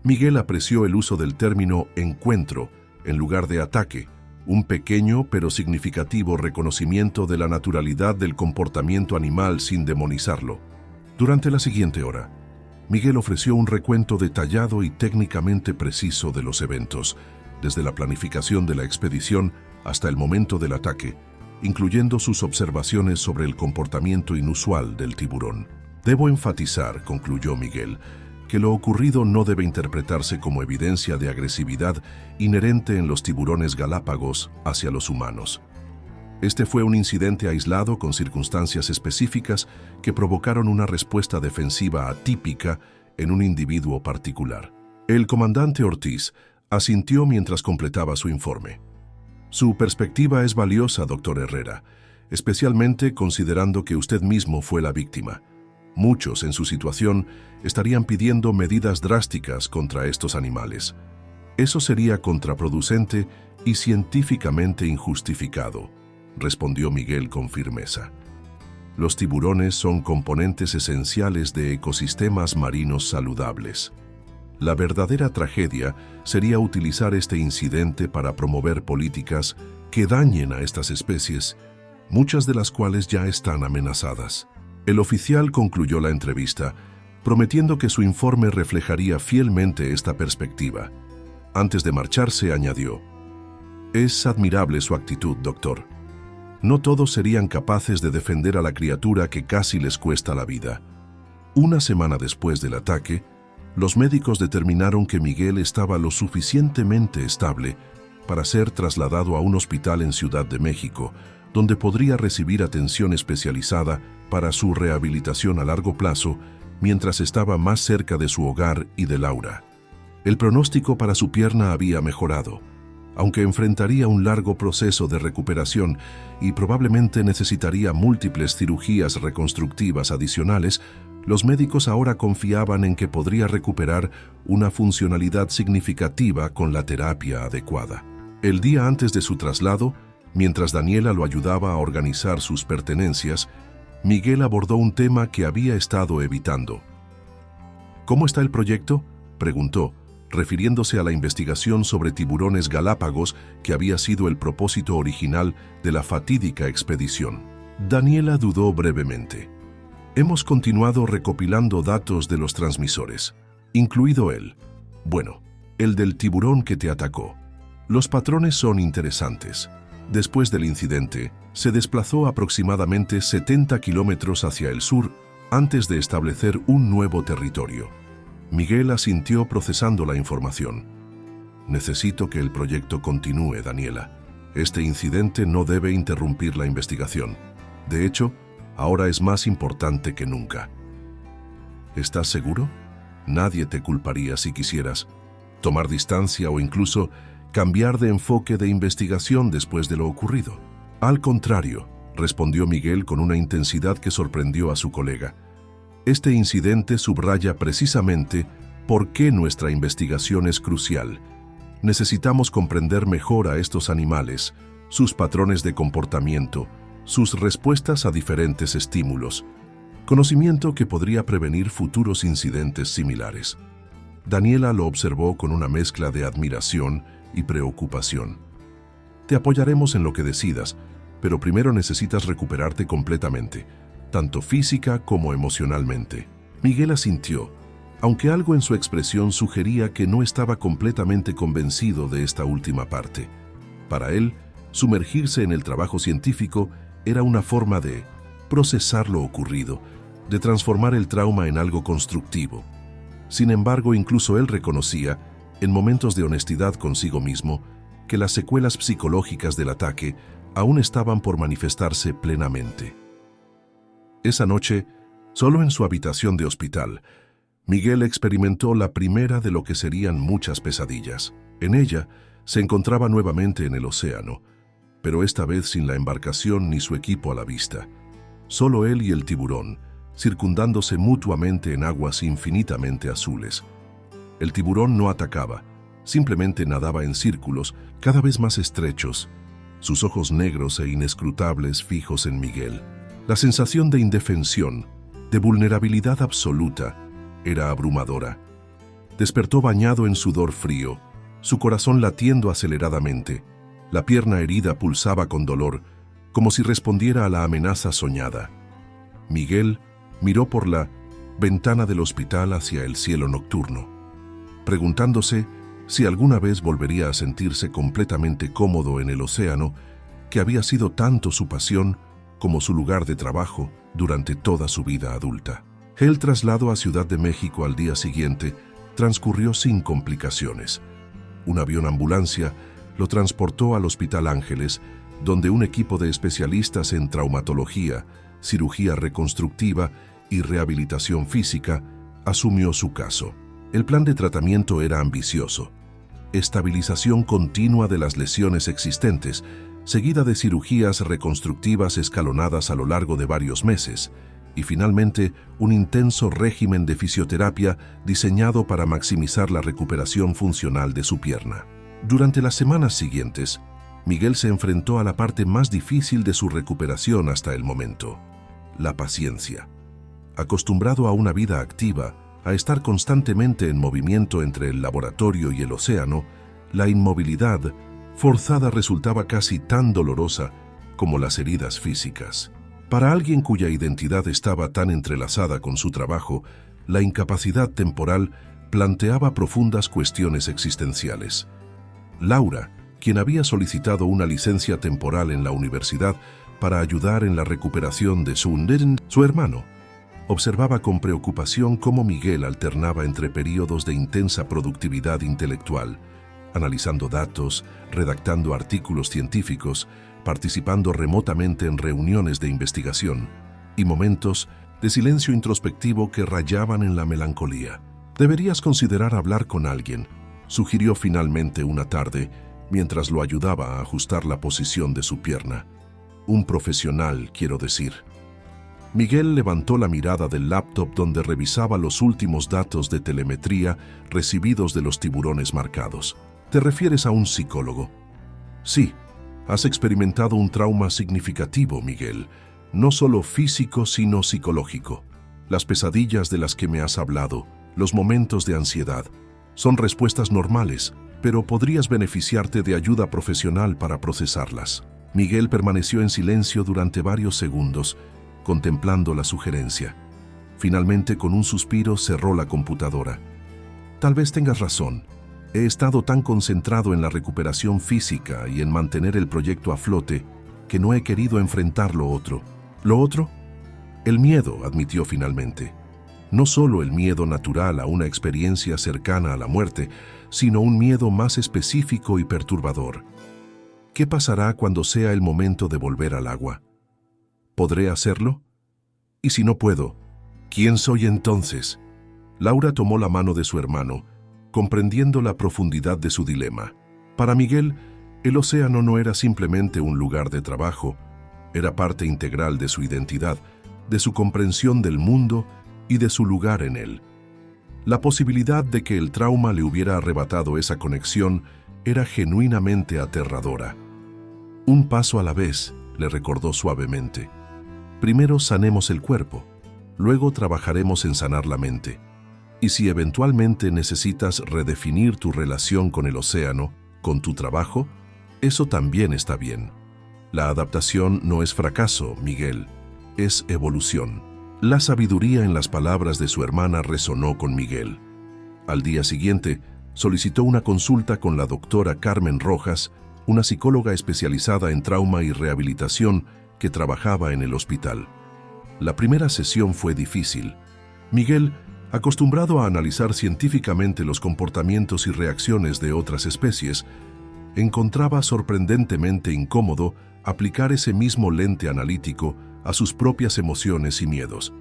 Miguel apreció el uso del término encuentro en lugar de ataque, un pequeño pero significativo reconocimiento de la naturalidad del comportamiento animal sin demonizarlo. Durante la siguiente hora, Miguel ofreció un recuento detallado y técnicamente preciso de los eventos, desde la planificación de la expedición hasta el momento del ataque, incluyendo sus observaciones sobre el comportamiento inusual del tiburón. «Debo enfatizar», concluyó Miguel, que lo ocurrido no debe interpretarse como evidencia de agresividad inherente en los tiburones Galápagos hacia los humanos. Este fue un incidente aislado con circunstancias específicas que provocaron una respuesta defensiva atípica en un individuo particular. El comandante Ortiz asintió mientras completaba su informe. «Su perspectiva es valiosa, doctor Herrera, especialmente considerando que usted mismo fue la víctima. Muchos en su situación estarían pidiendo medidas drásticas contra estos animales. Eso sería contraproducente y científicamente injustificado», respondió Miguel con firmeza. «Los tiburones son componentes esenciales de ecosistemas marinos saludables. La verdadera tragedia sería utilizar este incidente para promover políticas que dañen a estas especies, muchas de las cuales ya están amenazadas». El oficial concluyó la entrevista, prometiendo que su informe reflejaría fielmente esta perspectiva. Antes de marcharse, añadió: «Es admirable su actitud, doctor. No todos serían capaces de defender a la criatura que casi les cuesta la vida». Una semana después del ataque, los médicos determinaron que Miguel estaba lo suficientemente estable para ser trasladado a un hospital en Ciudad de México, donde podría recibir atención especializada para su rehabilitación a largo plazo mientras estaba más cerca de su hogar y de Laura. El pronóstico para su pierna había mejorado, aunque enfrentaría un largo proceso de recuperación y probablemente necesitaría múltiples cirugías reconstructivas adicionales. Los médicos ahora confiaban en que podría recuperar una funcionalidad significativa con la terapia adecuada. El día antes de su traslado, mientras Daniela lo ayudaba a organizar sus pertenencias, Miguel abordó un tema que había estado evitando. «¿Cómo está el proyecto?», preguntó, refiriéndose a la investigación sobre tiburones Galápagos que había sido el propósito original de la fatídica expedición. Daniela dudó brevemente. «Hemos continuado recopilando datos de los transmisores, incluido él. Bueno, el del tiburón que te atacó. Los patrones son interesantes. Después del incidente, se desplazó aproximadamente 70 kilómetros hacia el sur antes de establecer un nuevo territorio. Miguel asintió procesando la información. Necesito que el proyecto continúe, Daniela. Este incidente no debe interrumpir la investigación. De hecho, ahora es más importante que nunca. ¿Estás seguro? Nadie te culparía si quisieras tomar distancia o incluso cambiar de enfoque de investigación después de lo ocurrido. Al contrario, respondió Miguel con una intensidad que sorprendió a su colega. Este incidente subraya precisamente por qué nuestra investigación es crucial. Necesitamos comprender mejor a estos animales, sus patrones de comportamiento, sus respuestas a diferentes estímulos, conocimiento que podría prevenir futuros incidentes similares. Daniela lo observó con una mezcla de admiración y preocupación. Te apoyaremos en lo que decidas, pero primero necesitas recuperarte completamente, tanto física como emocionalmente. Miguel asintió, aunque algo en su expresión sugería que no estaba completamente convencido de esta última parte. Para él, sumergirse en el trabajo científico era una forma de procesar lo ocurrido, de transformar el trauma en algo constructivo. Sin embargo, incluso él reconocía, en momentos de honestidad consigo mismo, que las secuelas psicológicas del ataque aún estaban por manifestarse plenamente. Esa noche, solo en su habitación de hospital, Miguel experimentó la primera de lo que serían muchas pesadillas. En ella, se encontraba nuevamente en el océano, pero esta vez sin la embarcación ni su equipo a la vista. Solo él y el tiburón, circundándose mutuamente en aguas infinitamente azules. El tiburón no atacaba, simplemente nadaba en círculos cada vez más estrechos, sus ojos negros e inescrutables fijos en Miguel. La sensación de indefensión, de vulnerabilidad absoluta, era abrumadora. Despertó bañado en sudor frío, su corazón latiendo aceleradamente. La pierna herida pulsaba con dolor, como si respondiera a la amenaza soñada. Miguel miró por la ventana del hospital hacia el cielo nocturno, preguntándose si alguna vez volvería a sentirse completamente cómodo en el océano, que había sido tanto su pasión como su lugar de trabajo durante toda su vida adulta. El traslado a Ciudad de México al día siguiente transcurrió sin complicaciones. Un avión ambulancia lo transportó al Hospital Ángeles, donde un equipo de especialistas en traumatología, cirugía reconstructiva y rehabilitación física asumió su caso. El plan de tratamiento era ambicioso: estabilización continua de las lesiones existentes, seguida de cirugías reconstructivas escalonadas a lo largo de varios meses, y finalmente un intenso régimen de fisioterapia diseñado para maximizar la recuperación funcional de su pierna. Durante las semanas siguientes, Miguel se enfrentó a la parte más difícil de su recuperación hasta el momento: la paciencia. Acostumbrado a una vida activa, a estar constantemente en movimiento entre el laboratorio y el océano, la inmovilidad forzada resultaba casi tan dolorosa como las heridas físicas. Para alguien cuya identidad estaba tan entrelazada con su trabajo, la incapacidad temporal planteaba profundas cuestiones existenciales. Laura, quien había solicitado una licencia temporal en la universidad para ayudar en la recuperación de su hermano, observaba con preocupación cómo Miguel alternaba entre periodos de intensa productividad intelectual, analizando datos, redactando artículos científicos, participando remotamente en reuniones de investigación, y momentos de silencio introspectivo que rayaban en la melancolía. «Deberías considerar hablar con alguien», sugirió finalmente una tarde, mientras lo ayudaba a ajustar la posición de su pierna. «Un profesional, quiero decir». Miguel levantó la mirada del laptop donde revisaba los últimos datos de telemetría recibidos de los tiburones marcados. ¿Te refieres a un psicólogo? Sí, has experimentado un trauma significativo, Miguel, no solo físico sino psicológico. Las pesadillas de las que me has hablado, los momentos de ansiedad, son respuestas normales, pero podrías beneficiarte de ayuda profesional para procesarlas. Miguel permaneció en silencio durante varios segundos, contemplando la sugerencia. Finalmente, con un suspiro, cerró la computadora. Tal vez tengas razón. He estado tan concentrado en la recuperación física y en mantener el proyecto a flote que no he querido enfrentar lo otro. ¿Lo otro? El miedo, admitió finalmente. No solo el miedo natural a una experiencia cercana a la muerte, sino un miedo más específico y perturbador. ¿Qué pasará cuando sea el momento de volver al agua? ¿Podré hacerlo? ¿Y si no puedo? ¿Quién soy entonces? Laura tomó la mano de su hermano, comprendiendo la profundidad de su dilema. Para Miguel, el océano no era simplemente un lugar de trabajo, era parte integral de su identidad, de su comprensión del mundo y de su lugar en él. La posibilidad de que el trauma le hubiera arrebatado esa conexión era genuinamente aterradora. Un paso a la vez, le recordó suavemente. Primero sanemos el cuerpo, luego trabajaremos en sanar la mente. Y si eventualmente necesitas redefinir tu relación con el océano, con tu trabajo, eso también está bien. La adaptación no es fracaso, Miguel, es evolución. La sabiduría en las palabras de su hermana resonó con Miguel. Al día siguiente, solicitó una consulta con la doctora Carmen Rojas, una psicóloga especializada en trauma y rehabilitación que trabajaba en el hospital. La primera sesión fue difícil. Miguel, acostumbrado a analizar científicamente los comportamientos y reacciones de otras especies, encontraba sorprendentemente incómodo aplicar ese mismo lente analítico a sus propias emociones y miedos.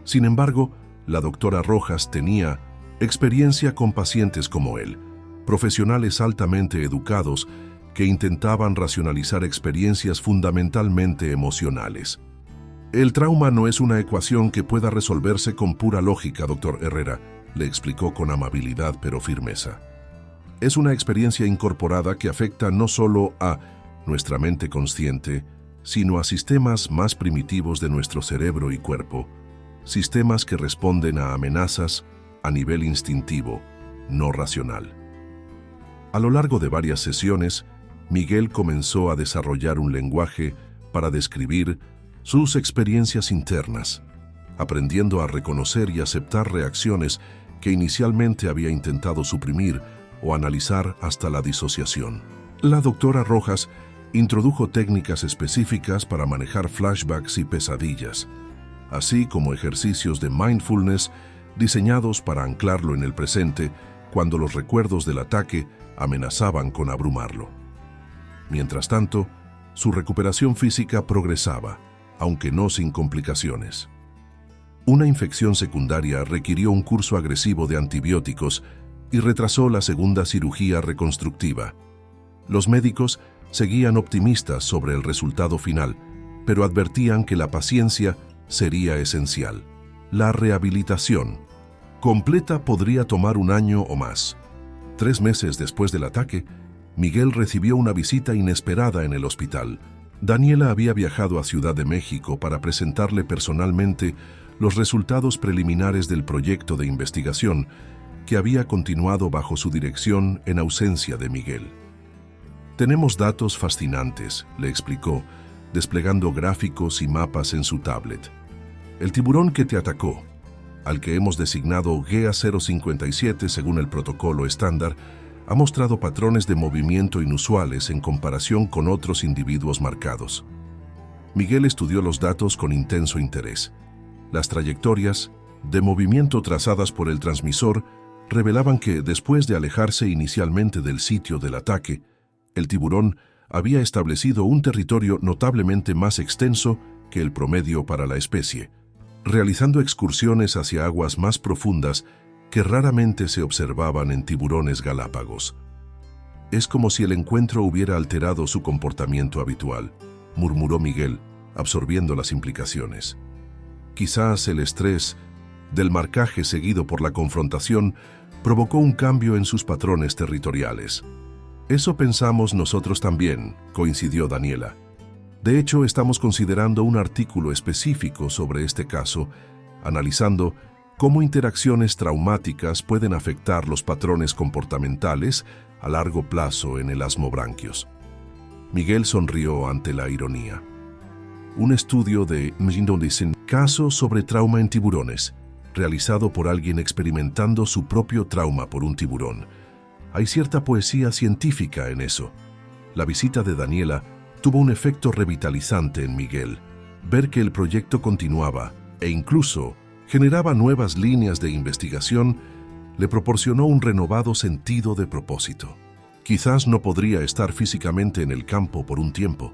Sin embargo, la doctora Rojas tenía experiencia con pacientes como él, profesionales altamente educados que intentaban racionalizar experiencias fundamentalmente emocionales. El trauma no es una ecuación que pueda resolverse con pura lógica, doctor Herrera, le explicó con amabilidad pero firmeza. Es una experiencia incorporada que afecta no solo a nuestra mente consciente, sino a sistemas más primitivos de nuestro cerebro y cuerpo, sistemas que responden a amenazas a nivel instintivo, no racional. A lo largo de varias sesiones, Miguel comenzó a desarrollar un lenguaje para describir sus experiencias internas, aprendiendo a reconocer y aceptar reacciones que inicialmente había intentado suprimir o analizar hasta la disociación. La doctora Rojas introdujo técnicas específicas para manejar flashbacks y pesadillas, así como ejercicios de mindfulness diseñados para anclarlo en el presente cuando los recuerdos del ataque amenazaban con abrumarlo. Mientras tanto, su recuperación física progresaba, aunque no sin complicaciones. Una infección secundaria requirió un curso agresivo de antibióticos y retrasó la segunda cirugía reconstructiva. Los médicos seguían optimistas sobre el resultado final, pero advertían que la paciencia sería esencial. La rehabilitación completa podría tomar 1 año o más. 3 meses después del ataque, Miguel recibió una visita inesperada en el hospital. Daniela había viajado a Ciudad de México para presentarle personalmente los resultados preliminares del proyecto de investigación que había continuado bajo su dirección en ausencia de Miguel. Tenemos datos fascinantes, le explicó, desplegando gráficos y mapas en su tablet. El tiburón que te atacó, al que hemos designado GEA 057 según el protocolo estándar, ha mostrado patrones de movimiento inusuales en comparación con otros individuos marcados. Miguel estudió los datos con intenso interés. Las trayectorias de movimiento trazadas por el transmisor revelaban que, después de alejarse inicialmente del sitio del ataque, el tiburón había establecido un territorio notablemente más extenso que el promedio para la especie, realizando excursiones hacia aguas más profundas que raramente se observaban en tiburones galápagos. Es como si el encuentro hubiera alterado su comportamiento habitual, murmuró Miguel, absorbiendo las implicaciones. Quizás el estrés del marcaje seguido por la confrontación provocó un cambio en sus patrones territoriales. Eso pensamos nosotros también, coincidió Daniela. De hecho, estamos considerando un artículo específico sobre este caso, analizando cómo interacciones traumáticas pueden afectar los patrones comportamentales a largo plazo en el asmobranquios. Miguel sonrió ante la ironía. Un estudio de caso sobre trauma en tiburones, realizado por alguien experimentando su propio trauma por un tiburón, Hay cierta poesía científica en eso. La visita de Daniela tuvo un efecto revitalizante en Miguel. Ver que el proyecto continuaba e incluso generaba nuevas líneas de investigación le proporcionó un renovado sentido de propósito. Quizás no podría estar físicamente en el campo por un tiempo,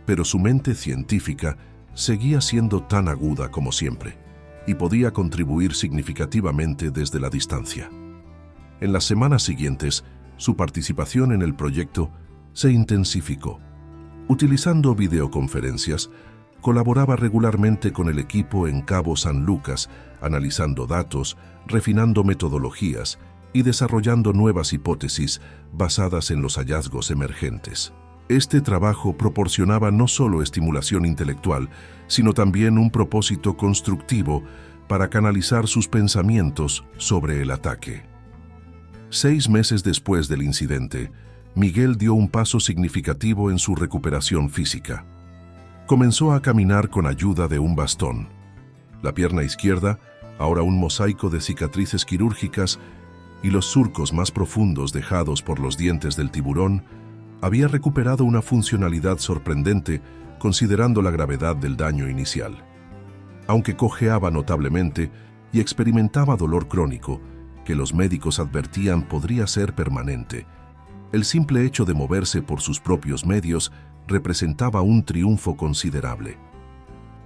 pero su mente científica seguía siendo tan aguda como siempre y podía contribuir significativamente desde la distancia. En las semanas siguientes, su participación en el proyecto se intensificó. Utilizando videoconferencias, colaboraba regularmente con el equipo en Cabo San Lucas, analizando datos, refinando metodologías y desarrollando nuevas hipótesis basadas en los hallazgos emergentes. Este trabajo proporcionaba no solo estimulación intelectual, sino también un propósito constructivo para canalizar sus pensamientos sobre el ataque. 6 meses después del incidente, Miguel dio un paso significativo en su recuperación física. Comenzó a caminar con ayuda de un bastón. La pierna izquierda, ahora un mosaico de cicatrices quirúrgicas y los surcos más profundos dejados por los dientes del tiburón, había recuperado una funcionalidad sorprendente considerando la gravedad del daño inicial. Aunque cojeaba notablemente y experimentaba dolor crónico, que los médicos advertían podría ser permanente, el simple hecho de moverse por sus propios medios representaba un triunfo considerable.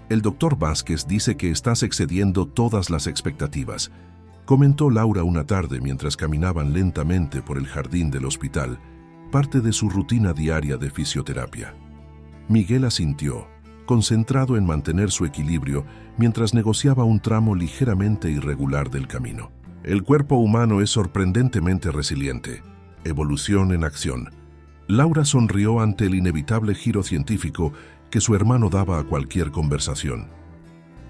El doctor Vázquez dice que estás excediendo todas las expectativas, comentó Laura una tarde mientras caminaban lentamente por el jardín del hospital, parte de su rutina diaria de fisioterapia. Miguel asintió, concentrado en mantener su equilibrio mientras negociaba un tramo ligeramente irregular del camino. El cuerpo humano es sorprendentemente resiliente. Evolución en acción. Laura sonrió ante el inevitable giro científico que su hermano daba a cualquier conversación.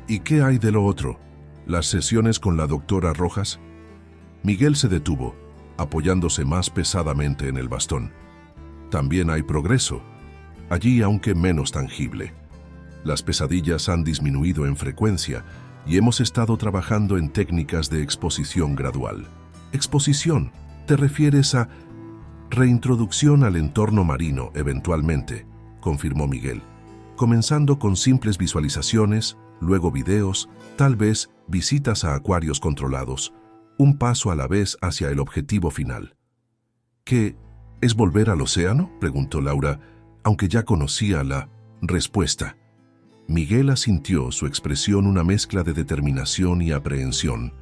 ¿Y qué hay de lo otro? ¿Las sesiones con la doctora Rojas? Miguel se detuvo, apoyándose más pesadamente en el bastón. También hay progreso, allí aunque menos tangible. Las pesadillas han disminuido en frecuencia y hemos estado trabajando en técnicas de exposición gradual. ¿Exposición? ¿Te refieres a reintroducción al entorno marino eventualmente?, confirmó Miguel, comenzando con simples visualizaciones, luego videos, tal vez visitas a acuarios controlados, un paso a la vez hacia el objetivo final. ¿Qué es volver al océano?, preguntó Laura, aunque ya conocía la respuesta. Miguel asintió, su expresión una mezcla de determinación y aprehensión.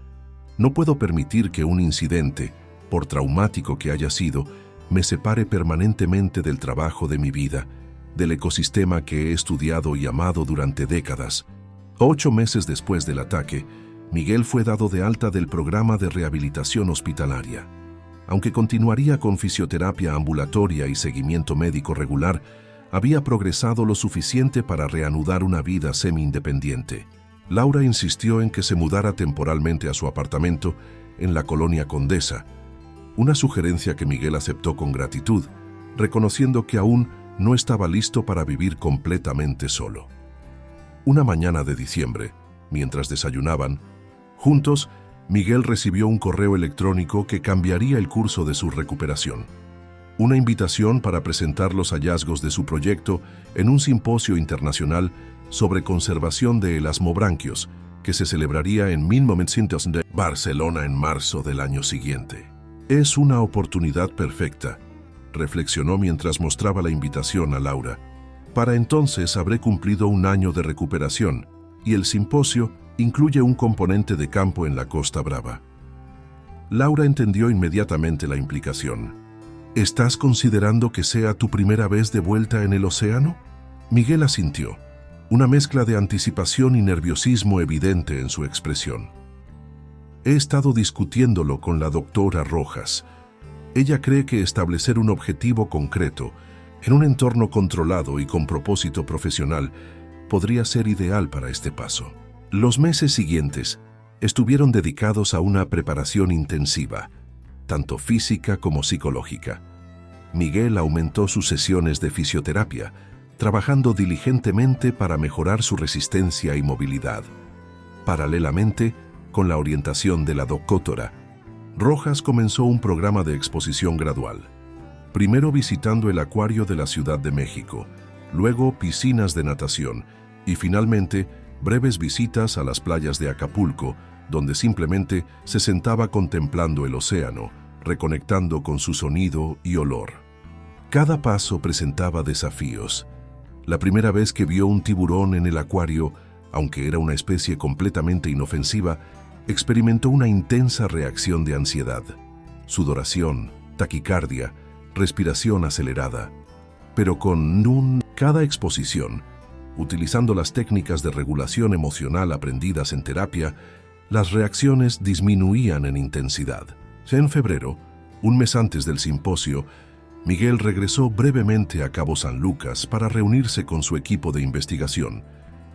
No puedo permitir que un incidente, por traumático que haya sido, me separe permanentemente del trabajo de mi vida, del ecosistema que he estudiado y amado durante décadas. 8 meses después del ataque, Miguel fue dado de alta del programa de rehabilitación hospitalaria. Aunque continuaría con fisioterapia ambulatoria y seguimiento médico regular, había progresado lo suficiente para reanudar una vida semi-independiente. Laura insistió en que se mudara temporalmente a su apartamento en la colonia Condesa, una sugerencia que Miguel aceptó con gratitud, reconociendo que aún no estaba listo para vivir completamente solo. Una mañana de diciembre, mientras desayunaban, juntos, Miguel recibió un correo electrónico que cambiaría el curso de su recuperación. Una invitación para presentar los hallazgos de su proyecto en un simposio internacional sobre conservación de elasmobranquios, que se celebraría en 1900 de Barcelona en marzo del año siguiente. Es una oportunidad perfecta, reflexionó mientras mostraba la invitación a Laura. Para entonces habré cumplido 1 año de recuperación y el simposio incluye un componente de campo en la Costa Brava. Laura entendió inmediatamente la implicación. ¿Estás considerando que sea tu primera vez de vuelta en el océano? Miguel asintió, una mezcla de anticipación y nerviosismo evidente en su expresión. He estado discutiéndolo con la doctora Rojas. Ella cree que establecer un objetivo concreto, en un entorno controlado y con propósito profesional, podría ser ideal para este paso. Los meses siguientes estuvieron dedicados a una preparación intensiva, tanto física como psicológica. Miguel aumentó sus sesiones de fisioterapia, trabajando diligentemente para mejorar su resistencia y movilidad. Paralelamente, con la orientación de la doctora, Rojas comenzó un programa de exposición gradual, primero visitando el acuario de la Ciudad de México, luego piscinas de natación y finalmente breves visitas a las playas de Acapulco, donde simplemente se sentaba contemplando el océano, reconectando con su sonido y olor. Cada paso presentaba desafíos. La primera vez que vio un tiburón en el acuario, aunque era una especie completamente inofensiva, experimentó una intensa reacción de ansiedad, sudoración, taquicardia, respiración acelerada. Pero con cada exposición, utilizando las técnicas de regulación emocional aprendidas en terapia, las reacciones disminuían en intensidad. En febrero, un mes antes del simposio, Miguel regresó brevemente a Cabo San Lucas para reunirse con su equipo de investigación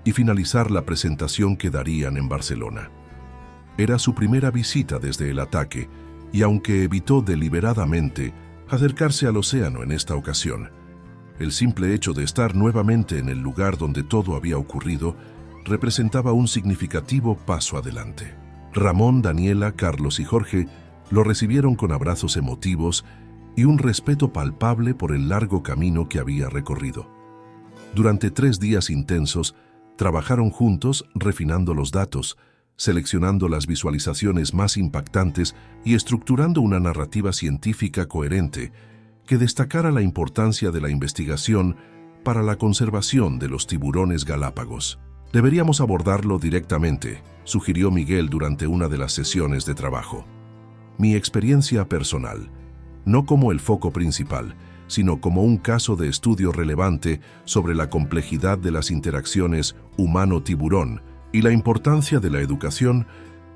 y finalizar la presentación que darían en Barcelona. Era su primera visita desde el ataque y aunque evitó deliberadamente acercarse al océano en esta ocasión, el simple hecho de estar nuevamente en el lugar donde todo había ocurrido representaba un significativo paso adelante. Ramón, Daniela, Carlos y Jorge lo recibieron con abrazos emotivos y un respeto palpable por el largo camino que había recorrido. Durante 3 días intensos, trabajaron juntos refinando los datos, seleccionando las visualizaciones más impactantes y estructurando una narrativa científica coherente que destacara la importancia de la investigación para la conservación de los tiburones galápagos. Deberíamos abordarlo directamente, sugirió Miguel durante una de las sesiones de trabajo. Mi experiencia personal, no como el foco principal, sino como un caso de estudio relevante sobre la complejidad de las interacciones humano-tiburón y la importancia de la educación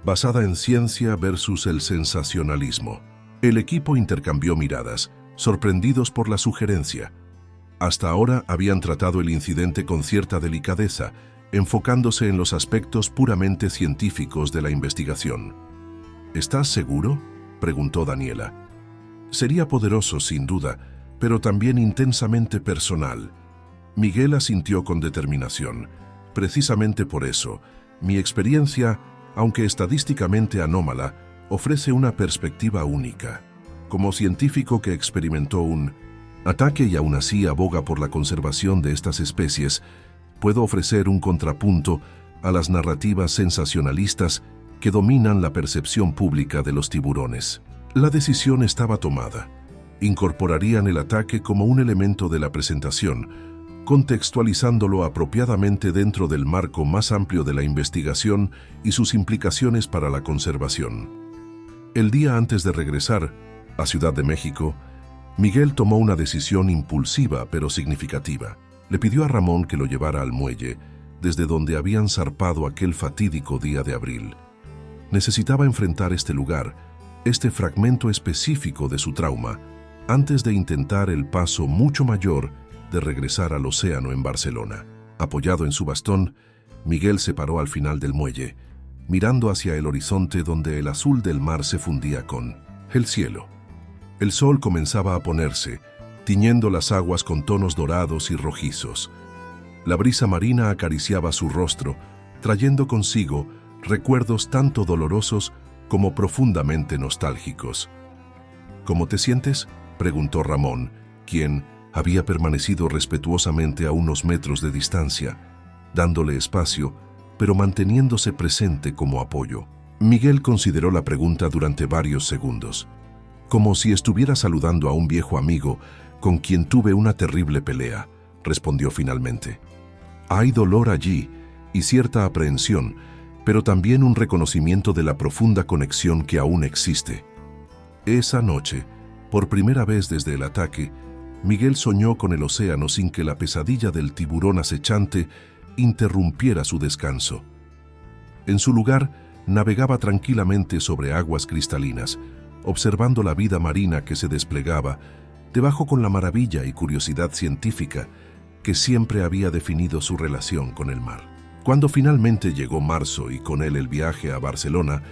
basada en ciencia versus el sensacionalismo. El equipo intercambió miradas, sorprendidos por la sugerencia. Hasta ahora habían tratado el incidente con cierta delicadeza, enfocándose en los aspectos puramente científicos de la investigación. ¿Estás seguro?, preguntó Daniela. Sería poderoso, sin duda, pero también intensamente personal. Miguel asintió con determinación. Precisamente por eso, mi experiencia, aunque estadísticamente anómala, ofrece una perspectiva única. Como científico que experimentó un ataque y aún así aboga por la conservación de estas especies, puedo ofrecer un contrapunto a las narrativas sensacionalistas que dominan la percepción pública de los tiburones. La decisión estaba tomada. Incorporarían el ataque como un elemento de la presentación, contextualizándolo apropiadamente dentro del marco más amplio de la investigación y sus implicaciones para la conservación. El día antes de regresar a Ciudad de México, Miguel tomó una decisión impulsiva pero significativa. Le pidió a Ramón que lo llevara al muelle, desde donde habían zarpado aquel fatídico día de abril. Necesitaba enfrentar este lugar, este fragmento específico de su trauma, antes de intentar el paso mucho mayor de regresar al océano en Barcelona. Apoyado en su bastón, Miguel se paró al final del muelle, mirando hacia el horizonte donde el azul del mar se fundía con el cielo. El sol comenzaba a ponerse, tiñendo las aguas con tonos dorados y rojizos. La brisa marina acariciaba su rostro, trayendo consigo recuerdos tanto dolorosos como profundamente nostálgicos. ¿Cómo te sientes?, preguntó Ramón, quien había permanecido respetuosamente a unos metros de distancia, dándole espacio, pero manteniéndose presente como apoyo. Miguel consideró la pregunta durante varios segundos, como si estuviera saludando a un viejo amigo con quien tuve una terrible pelea, respondió finalmente. Hay dolor allí y cierta aprehensión, pero también un reconocimiento de la profunda conexión que aún existe. Esa noche, por primera vez desde el ataque, Miguel soñó con el océano sin que la pesadilla del tiburón acechante interrumpiera su descanso. En su lugar, navegaba tranquilamente sobre aguas cristalinas, observando la vida marina que se desplegaba, debajo con la maravilla y curiosidad científica que siempre había definido su relación con el mar. Cuando finalmente llegó marzo y con él el viaje a Barcelona,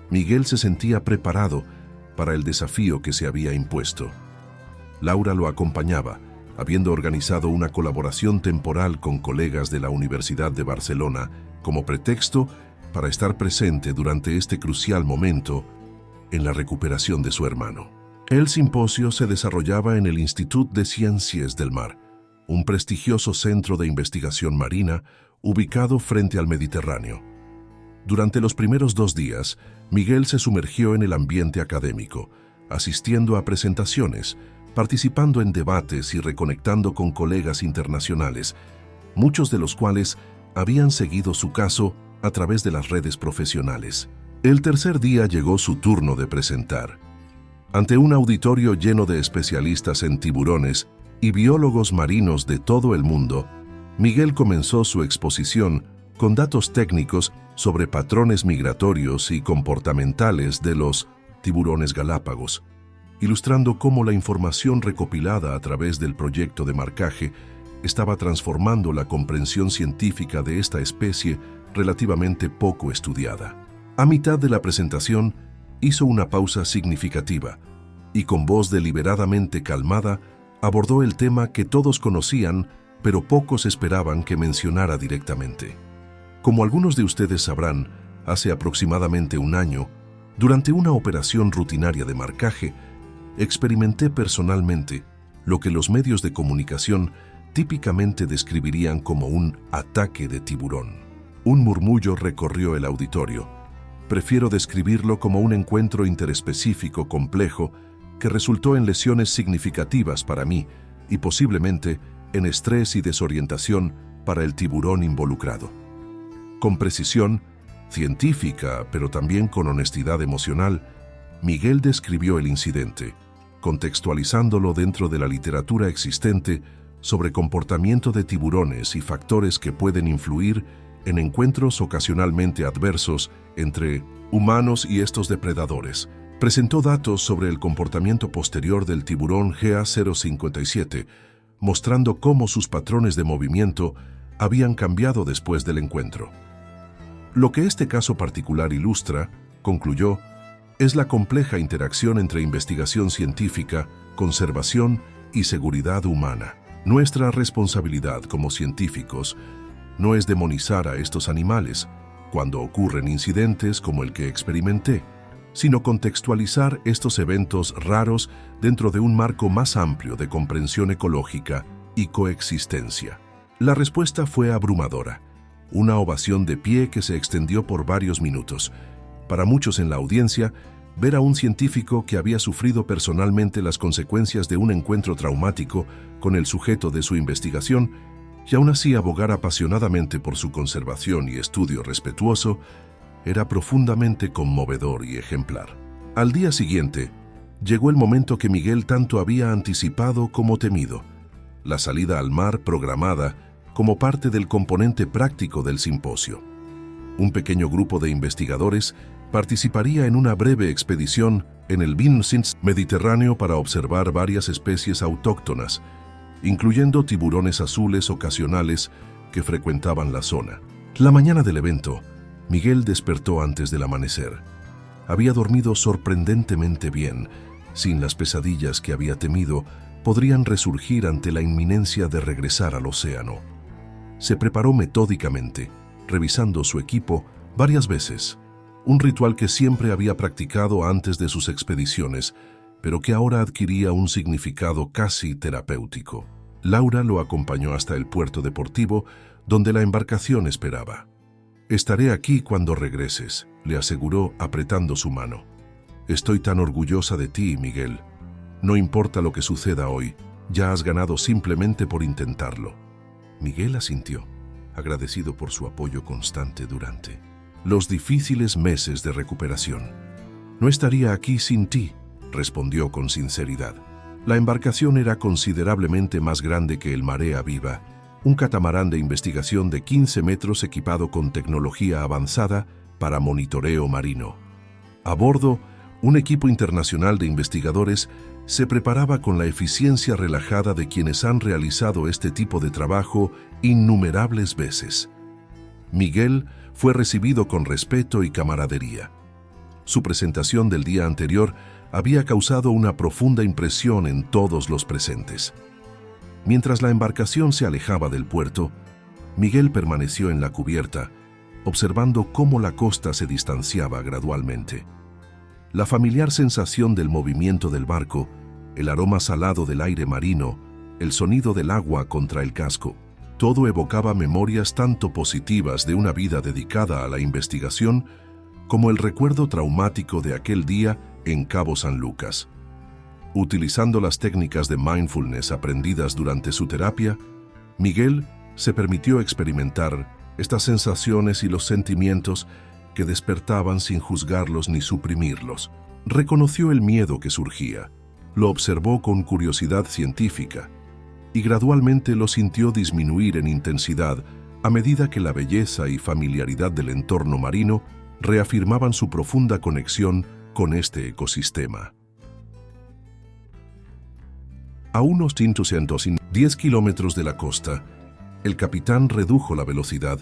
Miguel se sentía preparado para el desafío que se había impuesto. Laura lo acompañaba, habiendo organizado una colaboración temporal con colegas de la Universidad de Barcelona como pretexto para estar presente durante este crucial momento en la recuperación de su hermano. El simposio se desarrollaba en el Institut de Sciences del Mar, un prestigioso centro de investigación marina ubicado frente al Mediterráneo. Durante los primeros 2 días, Miguel se sumergió en el ambiente académico, asistiendo a presentaciones, participando en debates y reconectando con colegas internacionales, muchos de los cuales habían seguido su caso a través de las redes profesionales. El tercer día llegó su turno de presentar. Ante un auditorio lleno de especialistas en tiburones y biólogos marinos de todo el mundo, Miguel comenzó su exposición con datos técnicos sobre patrones migratorios y comportamentales de los tiburones Galápagos, ilustrando cómo la información recopilada a través del proyecto de marcaje estaba transformando la comprensión científica de esta especie relativamente poco estudiada. A mitad de la presentación, hizo una pausa significativa y con voz deliberadamente calmada abordó el tema que todos conocían, pero pocos esperaban que mencionara directamente. Como algunos de ustedes sabrán, hace aproximadamente un año, durante una operación rutinaria de marcaje, experimenté personalmente lo que los medios de comunicación típicamente describirían como un ataque de tiburón. Un murmullo recorrió el auditorio. Prefiero describirlo como un encuentro interespecífico complejo que resultó en lesiones significativas para mí y posiblemente en estrés y desorientación para el tiburón involucrado. Con precisión científica, pero también con honestidad emocional, Miguel describió el incidente, contextualizándolo dentro de la literatura existente sobre comportamiento de tiburones y factores que pueden influir en encuentros ocasionalmente adversos entre humanos y estos depredadores. Presentó datos sobre el comportamiento posterior del tiburón GA057, mostrando cómo sus patrones de movimiento habían cambiado después del encuentro. Lo que este caso particular ilustra, concluyó, es la compleja interacción entre investigación científica, conservación y seguridad humana. Nuestra responsabilidad como científicos no es demonizar a estos animales cuando ocurren incidentes como el que experimenté, sino contextualizar estos eventos raros dentro de un marco más amplio de comprensión ecológica y coexistencia. La respuesta fue abrumadora, una ovación de pie que se extendió por varios minutos. Para muchos en la audiencia, ver a un científico que había sufrido personalmente las consecuencias de un encuentro traumático con el sujeto de su investigación y aún así abogar apasionadamente por su conservación y estudio respetuoso, era profundamente conmovedor y ejemplar. Al día siguiente, llegó el momento que Miguel tanto había anticipado como temido, la salida al mar programada como parte del componente práctico del simposio. Un pequeño grupo de investigadores participaría en una breve expedición en el Vincent Mediterráneo para observar varias especies autóctonas, incluyendo tiburones azules ocasionales que frecuentaban la zona. La mañana del evento, Miguel despertó antes del amanecer. Había dormido sorprendentemente bien, sin las pesadillas que había temido podrían resurgir ante la inminencia de regresar al océano. Se preparó metódicamente, revisando su equipo varias veces, un ritual que siempre había practicado antes de sus expediciones, pero que ahora adquiría un significado casi terapéutico. Laura lo acompañó hasta el puerto deportivo, donde la embarcación esperaba. «Estaré aquí cuando regreses», le aseguró apretando su mano. «Estoy tan orgullosa de ti, Miguel. No importa lo que suceda hoy, ya has ganado simplemente por intentarlo». Miguel asintió, agradecido por su apoyo constante durante los difíciles meses de recuperación. «No estaría aquí sin ti», respondió con sinceridad. La embarcación era considerablemente más grande que el Marea Viva, un catamarán de investigación de 15 metros equipado con tecnología avanzada para monitoreo marino. A bordo, un equipo internacional de investigadores se preparaba con la eficiencia relajada de quienes han realizado este tipo de trabajo innumerables veces. Miguel fue recibido con respeto y camaradería. Su presentación del día anterior había causado una profunda impresión en todos los presentes. Mientras la embarcación se alejaba del puerto, Miguel permaneció en la cubierta, observando cómo la costa se distanciaba gradualmente. La familiar sensación del movimiento del barco, el aroma salado del aire marino, el sonido del agua contra el casco, todo evocaba memorias tanto positivas de una vida dedicada a la investigación como el recuerdo traumático de aquel día en Cabo San Lucas. Utilizando las técnicas de mindfulness aprendidas durante su terapia, Miguel se permitió experimentar estas sensaciones y los sentimientos que despertaban sin juzgarlos ni suprimirlos. Reconoció el miedo que surgía, lo observó con curiosidad científica y gradualmente lo sintió disminuir en intensidad a medida que la belleza y familiaridad del entorno marino reafirmaban su profunda conexión con este ecosistema. A unos 110 kilómetros de la costa, el capitán redujo la velocidad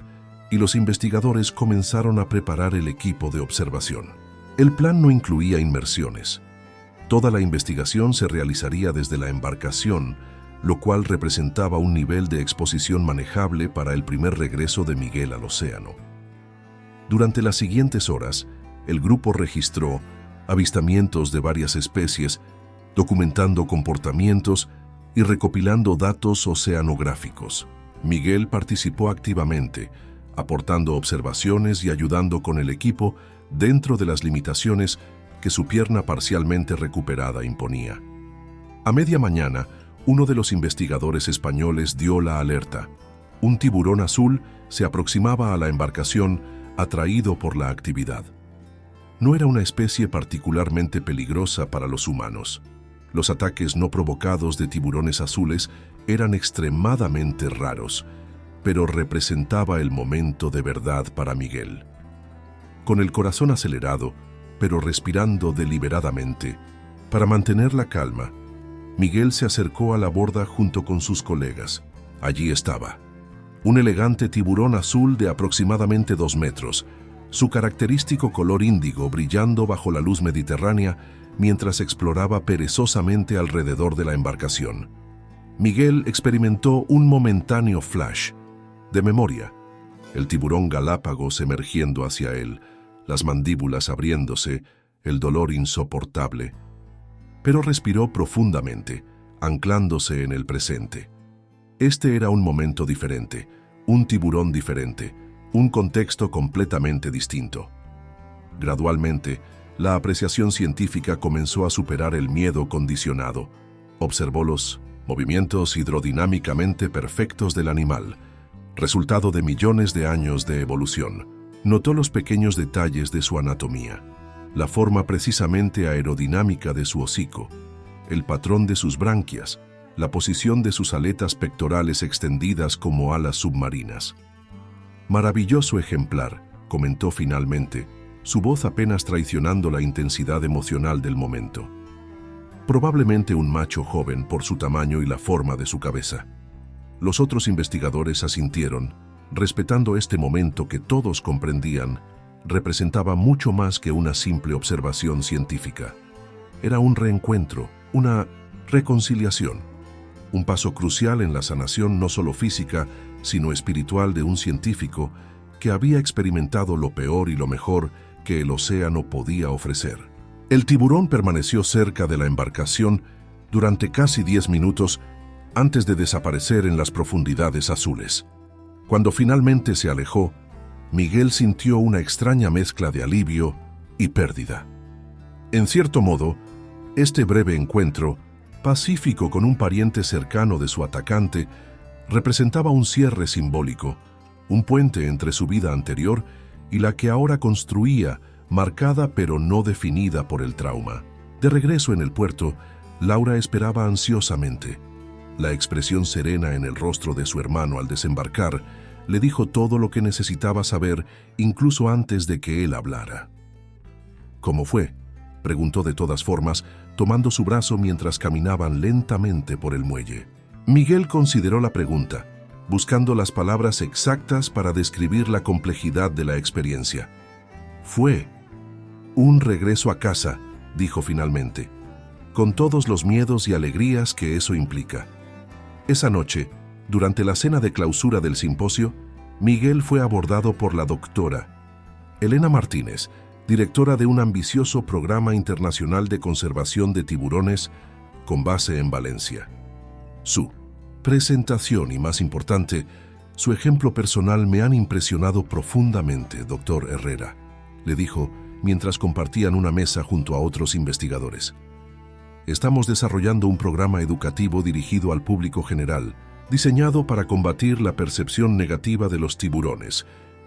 y los investigadores comenzaron a preparar el equipo de observación. El plan no incluía inmersiones. Toda la investigación se realizaría desde la embarcación, lo cual representaba un nivel de exposición manejable para el primer regreso de Miguel al océano. Durante las siguientes horas, el grupo registró avistamientos de varias especies, documentando comportamientos y recopilando datos oceanográficos. Miguel participó activamente, aportando observaciones y ayudando con el equipo dentro de las limitaciones que su pierna parcialmente recuperada imponía. A media mañana, uno de los investigadores españoles dio la alerta. Un tiburón azul se aproximaba a la embarcación atraído por la actividad. No era una especie particularmente peligrosa para los humanos. Los ataques no provocados de tiburones azules eran extremadamente raros, pero representaba el momento de verdad para Miguel. Con el corazón acelerado, pero respirando deliberadamente, para mantener la calma, Miguel se acercó a la borda junto con sus colegas. Allí estaba, un elegante tiburón azul de aproximadamente 2 metros, su característico color índigo brillando bajo la luz mediterránea mientras exploraba perezosamente alrededor de la embarcación. Miguel experimentó un momentáneo flash de memoria, el tiburón Galápagos emergiendo hacia él, las mandíbulas abriéndose, el dolor insoportable. Pero respiró profundamente, anclándose en el presente. Este era un momento diferente, un tiburón diferente, un contexto completamente distinto. Gradualmente, la apreciación científica comenzó a superar el miedo condicionado. Observó los movimientos hidrodinámicamente perfectos del animal, resultado de millones de años de evolución. Notó los pequeños detalles de su anatomía, la forma precisamente aerodinámica de su hocico, el patrón de sus branquias, la posición de sus aletas pectorales extendidas como alas submarinas. Maravilloso ejemplar, comentó finalmente, su voz apenas traicionando la intensidad emocional del momento. Probablemente un macho joven por su tamaño y la forma de su cabeza. Los otros investigadores asintieron, respetando este momento que todos comprendían, representaba mucho más que una simple observación científica. Era un reencuentro, una reconciliación, un paso crucial en la sanación no solo física, sino espiritual de un científico que había experimentado lo peor y lo mejor que el océano podía ofrecer. El tiburón permaneció cerca de la embarcación durante casi 10 minutos antes de desaparecer en las profundidades azules. Cuando finalmente se alejó, Miguel sintió una extraña mezcla de alivio y pérdida. En cierto modo, este breve encuentro, pacífico con un pariente cercano de su atacante, representaba un cierre simbólico, un puente entre su vida anterior y la que ahora construía, marcada pero no definida por el trauma. De regreso en el puerto, Laura esperaba ansiosamente. La expresión serena en el rostro de su hermano al desembarcar le dijo todo lo que necesitaba saber, incluso antes de que él hablara. ¿Cómo fue?, preguntó de todas formas, tomando su brazo mientras caminaban lentamente por el muelle. Miguel consideró la pregunta, buscando las palabras exactas para describir la complejidad de la experiencia. Fue un regreso a casa, dijo finalmente, con todos los miedos y alegrías que eso implica. Esa noche, durante la cena de clausura del simposio, Miguel fue abordado por la doctora Elena Martínez, directora de un ambicioso programa internacional de conservación de tiburones con base en Valencia. Su presentación y, más importante, su ejemplo personal me han impresionado profundamente, doctor Herrera, le dijo mientras compartían una mesa junto a otros investigadores. Estamos desarrollando un programa educativo dirigido al público general, diseñado para combatir la percepción negativa de los tiburones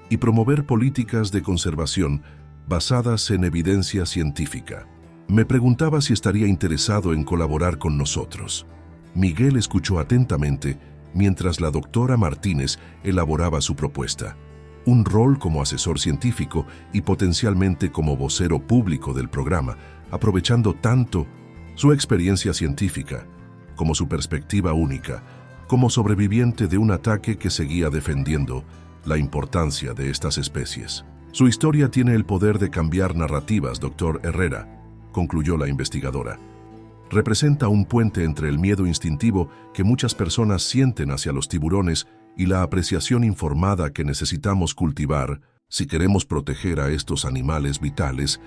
y promover políticas de conservación basadas en evidencia científica. Me preguntaba si estaría interesado en colaborar con nosotros. Miguel escuchó atentamente mientras la doctora Martínez elaboraba su propuesta. Un rol como asesor científico y potencialmente como vocero público del programa, aprovechando tanto su experiencia científica como su perspectiva única, como sobreviviente de un ataque que seguía defendiendo la importancia de estas especies. Su historia tiene el poder de cambiar narrativas, doctor Herrera, concluyó la investigadora. Representa un puente entre el miedo instintivo que muchas personas sienten hacia los tiburones y la apreciación informada que necesitamos cultivar si queremos proteger a estos animales vitales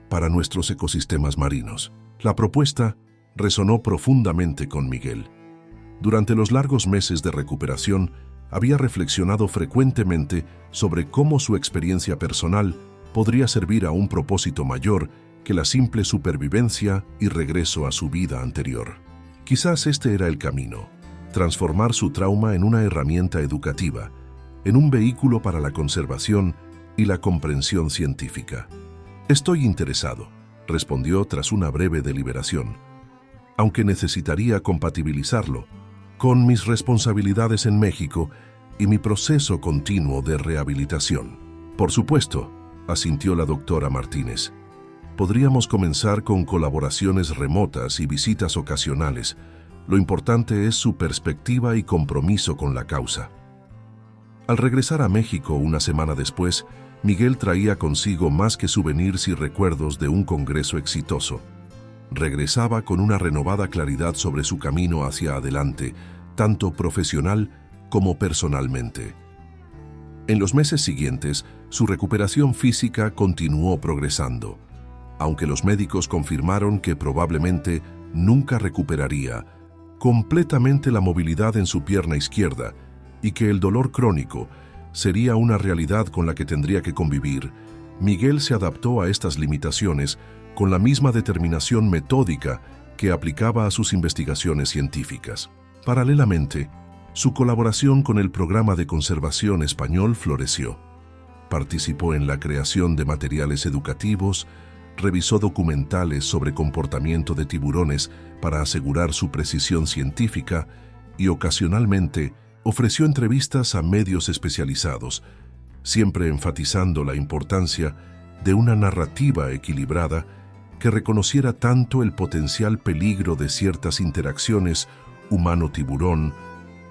para nuestros ecosistemas marinos. La propuesta resonó profundamente con Miguel. Durante los largos meses de recuperación, había reflexionado frecuentemente sobre cómo su experiencia personal podría servir a un propósito mayor que la simple supervivencia y regreso a su vida anterior. Quizás este era el camino: transformar su trauma en una herramienta educativa, en un vehículo para la conservación y la comprensión científica. Estoy interesado, respondió tras una breve deliberación, aunque necesitaría compatibilizarlo con mis responsabilidades en México y mi proceso continuo de rehabilitación. Por supuesto, asintió la doctora Martínez. Podríamos comenzar con colaboraciones remotas y visitas ocasionales. Lo importante es su perspectiva y compromiso con la causa. Al regresar a México una semana después, Miguel traía consigo más que souvenirs y recuerdos de un congreso exitoso. Regresaba con una renovada claridad sobre su camino hacia adelante, tanto profesional como personalmente. En los meses siguientes, su recuperación física continuó progresando, aunque los médicos confirmaron que probablemente nunca recuperaría completamente la movilidad en su pierna izquierda y que el dolor crónico sería una realidad con la que tendría que convivir. Miguel se adaptó a estas limitaciones con la misma determinación metódica que aplicaba a sus investigaciones científicas. Paralelamente, su colaboración con el Programa de Conservación Español floreció. Participó en la creación de materiales educativos, revisó documentales sobre comportamiento de tiburones para asegurar su precisión científica y ocasionalmente ofreció entrevistas a medios especializados, siempre enfatizando la importancia de una narrativa equilibrada que reconociera tanto el potencial peligro de ciertas interacciones humano-tiburón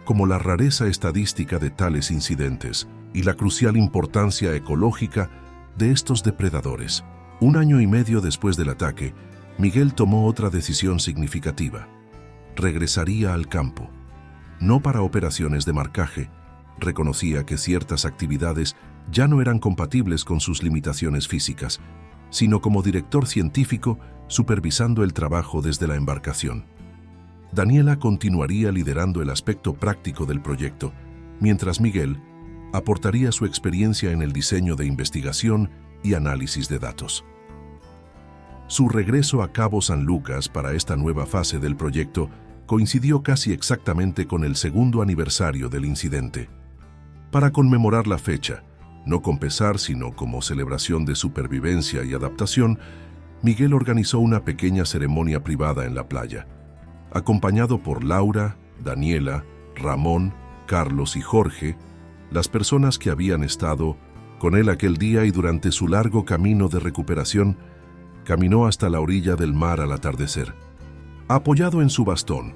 como la rareza estadística de tales incidentes y la crucial importancia ecológica de estos depredadores. 1 año y medio después del ataque, Miguel tomó otra decisión significativa. Regresaría al campo. No para operaciones de marcaje, reconocía que ciertas actividades ya no eran compatibles con sus limitaciones físicas, sino como director científico supervisando el trabajo desde la embarcación. Daniela continuaría liderando el aspecto práctico del proyecto, mientras Miguel aportaría su experiencia en el diseño de investigación y análisis de datos. Su regreso a Cabo San Lucas para esta nueva fase del proyecto coincidió casi exactamente con el 2º aniversario del incidente. Para conmemorar la fecha, no con pesar sino como celebración de supervivencia y adaptación, Miguel organizó una pequeña ceremonia privada en la playa. Acompañado por Laura, Daniela, Ramón, Carlos y Jorge, las personas que habían estado con él aquel día y durante su largo camino de recuperación, caminó hasta la orilla del mar al atardecer. Apoyado en su bastón,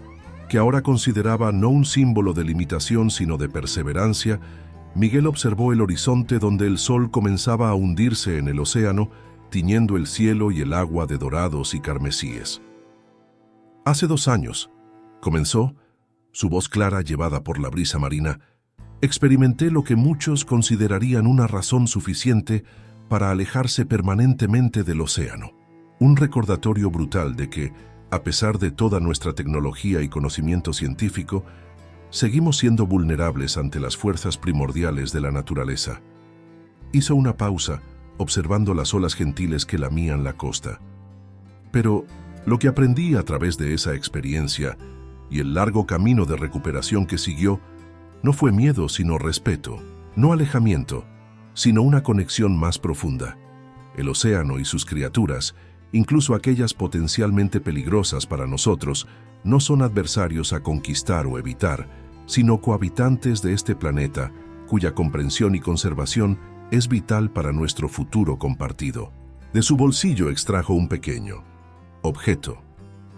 que ahora consideraba no un símbolo de limitación sino de perseverancia, Miguel observó el horizonte donde el sol comenzaba a hundirse en el océano, tiñendo el cielo y el agua de dorados y carmesíes. Hace 2 años, comenzó, su voz clara llevada por la brisa marina, experimenté lo que muchos considerarían una razón suficiente para alejarse permanentemente del océano. Un recordatorio brutal de que, a pesar de toda nuestra tecnología y conocimiento científico, seguimos siendo vulnerables ante las fuerzas primordiales de la naturaleza. Hizo una pausa, observando las olas gentiles que lamían la costa. Pero lo que aprendí a través de esa experiencia y el largo camino de recuperación que siguió no fue miedo sino respeto, no alejamiento, sino una conexión más profunda. El océano y sus criaturas, incluso aquellas potencialmente peligrosas para nosotros, no son adversarios a conquistar o evitar, sino cohabitantes de este planeta, cuya comprensión y conservación es vital para nuestro futuro compartido. De su bolsillo extrajo un pequeño objeto,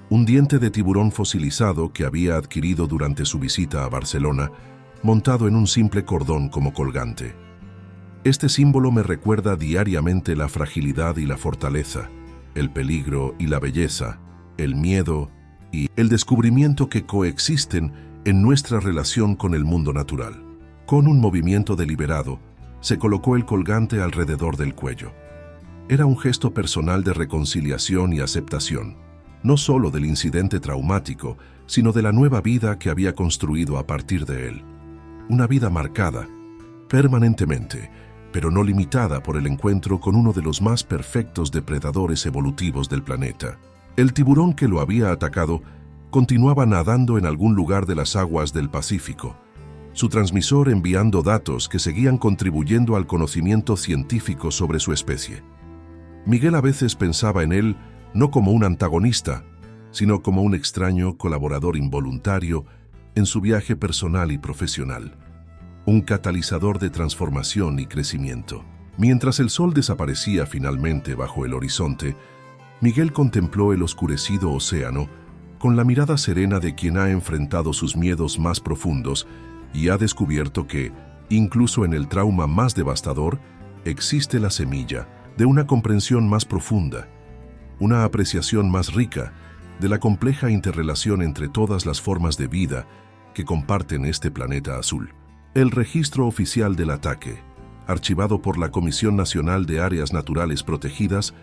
un diente de tiburón fosilizado que había adquirido durante su visita a Barcelona, montado en un simple cordón como colgante. Este símbolo me recuerda diariamente la fragilidad y la fortaleza, el peligro y la belleza, el miedo y el descubrimiento que coexisten en nuestra relación con el mundo natural. Con un movimiento deliberado, se colocó el colgante alrededor del cuello. Era un gesto personal de reconciliación y aceptación, no solo del incidente traumático, sino de la nueva vida que había construido a partir de él. Una vida marcada, permanentemente, pero no limitada por el encuentro con uno de los más perfectos depredadores evolutivos del planeta. El tiburón que lo había atacado continuaba nadando en algún lugar de las aguas del Pacífico, su transmisor enviando datos que seguían contribuyendo al conocimiento científico sobre su especie. Miguel a veces pensaba en él no como un antagonista, sino como un extraño colaborador involuntario en su viaje personal y profesional, un catalizador de transformación y crecimiento. Mientras el sol desaparecía finalmente bajo el horizonte, Miguel contempló el oscurecido océano con la mirada serena de quien ha enfrentado sus miedos más profundos y ha descubierto que, incluso en el trauma más devastador, existe la semilla de una comprensión más profunda, una apreciación más rica de la compleja interrelación entre todas las formas de vida que comparten este planeta azul. El registro oficial del ataque, archivado por la Comisión Nacional de Áreas Naturales Protegidas,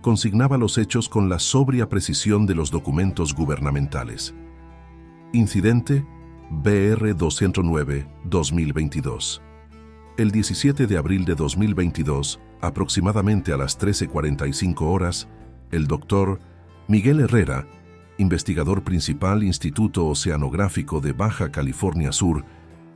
consignaba los hechos con la sobria precisión de los documentos gubernamentales. Incidente BR 209-2022. El 17 de abril de 2022, aproximadamente a las 13:45 horas, el doctor Miguel Herrera, investigador principal Instituto Oceanográfico de Baja California Sur,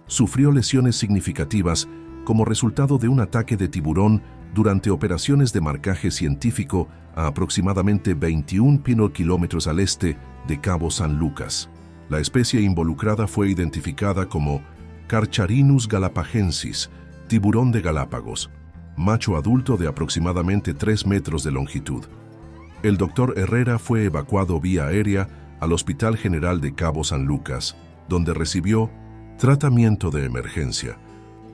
sufrió lesiones significativas como resultado de un ataque de tiburón durante operaciones de marcaje científico a aproximadamente 21 kilómetros al este de Cabo San Lucas. La especie involucrada fue identificada como Carcharinus galapagensis, tiburón de Galápagos, macho adulto de aproximadamente 3 metros de longitud. El doctor Herrera fue evacuado vía aérea al Hospital General de Cabo San Lucas, donde recibió tratamiento de emergencia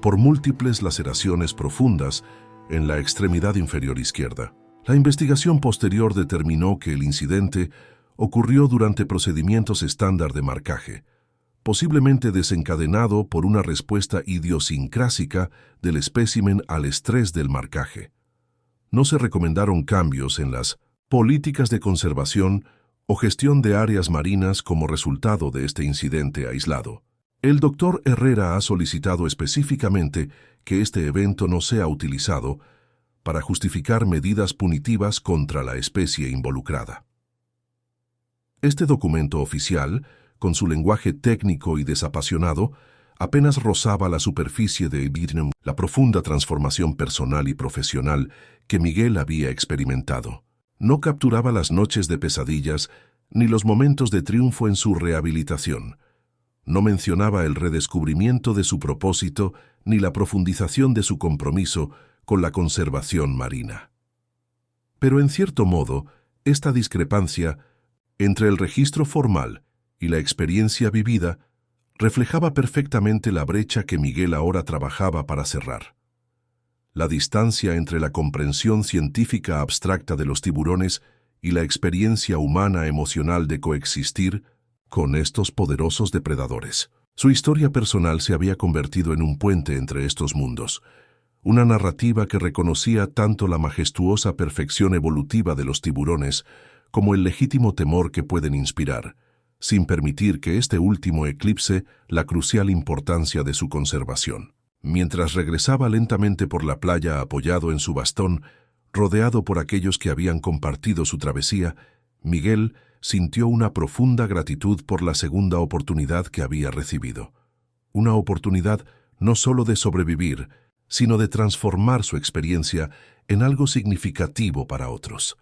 por múltiples laceraciones profundas en la extremidad inferior izquierda. La investigación posterior determinó que el incidente ocurrió durante procedimientos estándar de marcaje, posiblemente desencadenado por una respuesta idiosincrásica del espécimen al estrés del marcaje. No se recomendaron cambios en las políticas de conservación o gestión de áreas marinas como resultado de este incidente aislado. El doctor Herrera ha solicitado específicamente que este evento no sea utilizado para justificar medidas punitivas contra la especie involucrada. Este documento oficial, con su lenguaje técnico y desapasionado, apenas rozaba la superficie de la profunda transformación personal y profesional que Miguel había experimentado. No capturaba las noches de pesadillas ni los momentos de triunfo en su rehabilitación. No mencionaba el redescubrimiento de su propósito ni la profundización de su compromiso con la conservación marina. Pero en cierto modo, esta discrepancia entre el registro formal y la experiencia vivida reflejaba perfectamente la brecha que Miguel ahora trabajaba para cerrar. La distancia entre la comprensión científica abstracta de los tiburones y la experiencia humana emocional de coexistir con estos poderosos depredadores. Su historia personal se había convertido en un puente entre estos mundos, una narrativa que reconocía tanto la majestuosa perfección evolutiva de los tiburones como el legítimo temor que pueden inspirar, sin permitir que este último eclipse la crucial importancia de su conservación. Mientras regresaba lentamente por la playa apoyado en su bastón, rodeado por aquellos que habían compartido su travesía, Miguel sintió una profunda gratitud por la segunda oportunidad que había recibido. Una oportunidad no solo de sobrevivir, sino de transformar su experiencia en algo significativo para otros.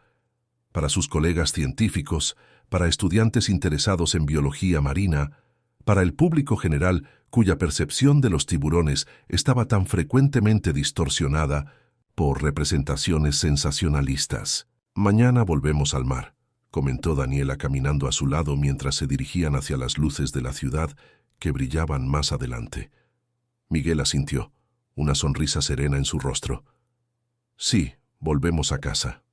Para sus colegas científicos, para estudiantes interesados en biología marina, para el público general cuya percepción de los tiburones estaba tan frecuentemente distorsionada por representaciones sensacionalistas. «Mañana volvemos al mar», comentó Daniela caminando a su lado mientras se dirigían hacia las luces de la ciudad que brillaban más adelante. Miguel asintió, una sonrisa serena en su rostro. «Sí, volvemos a casa».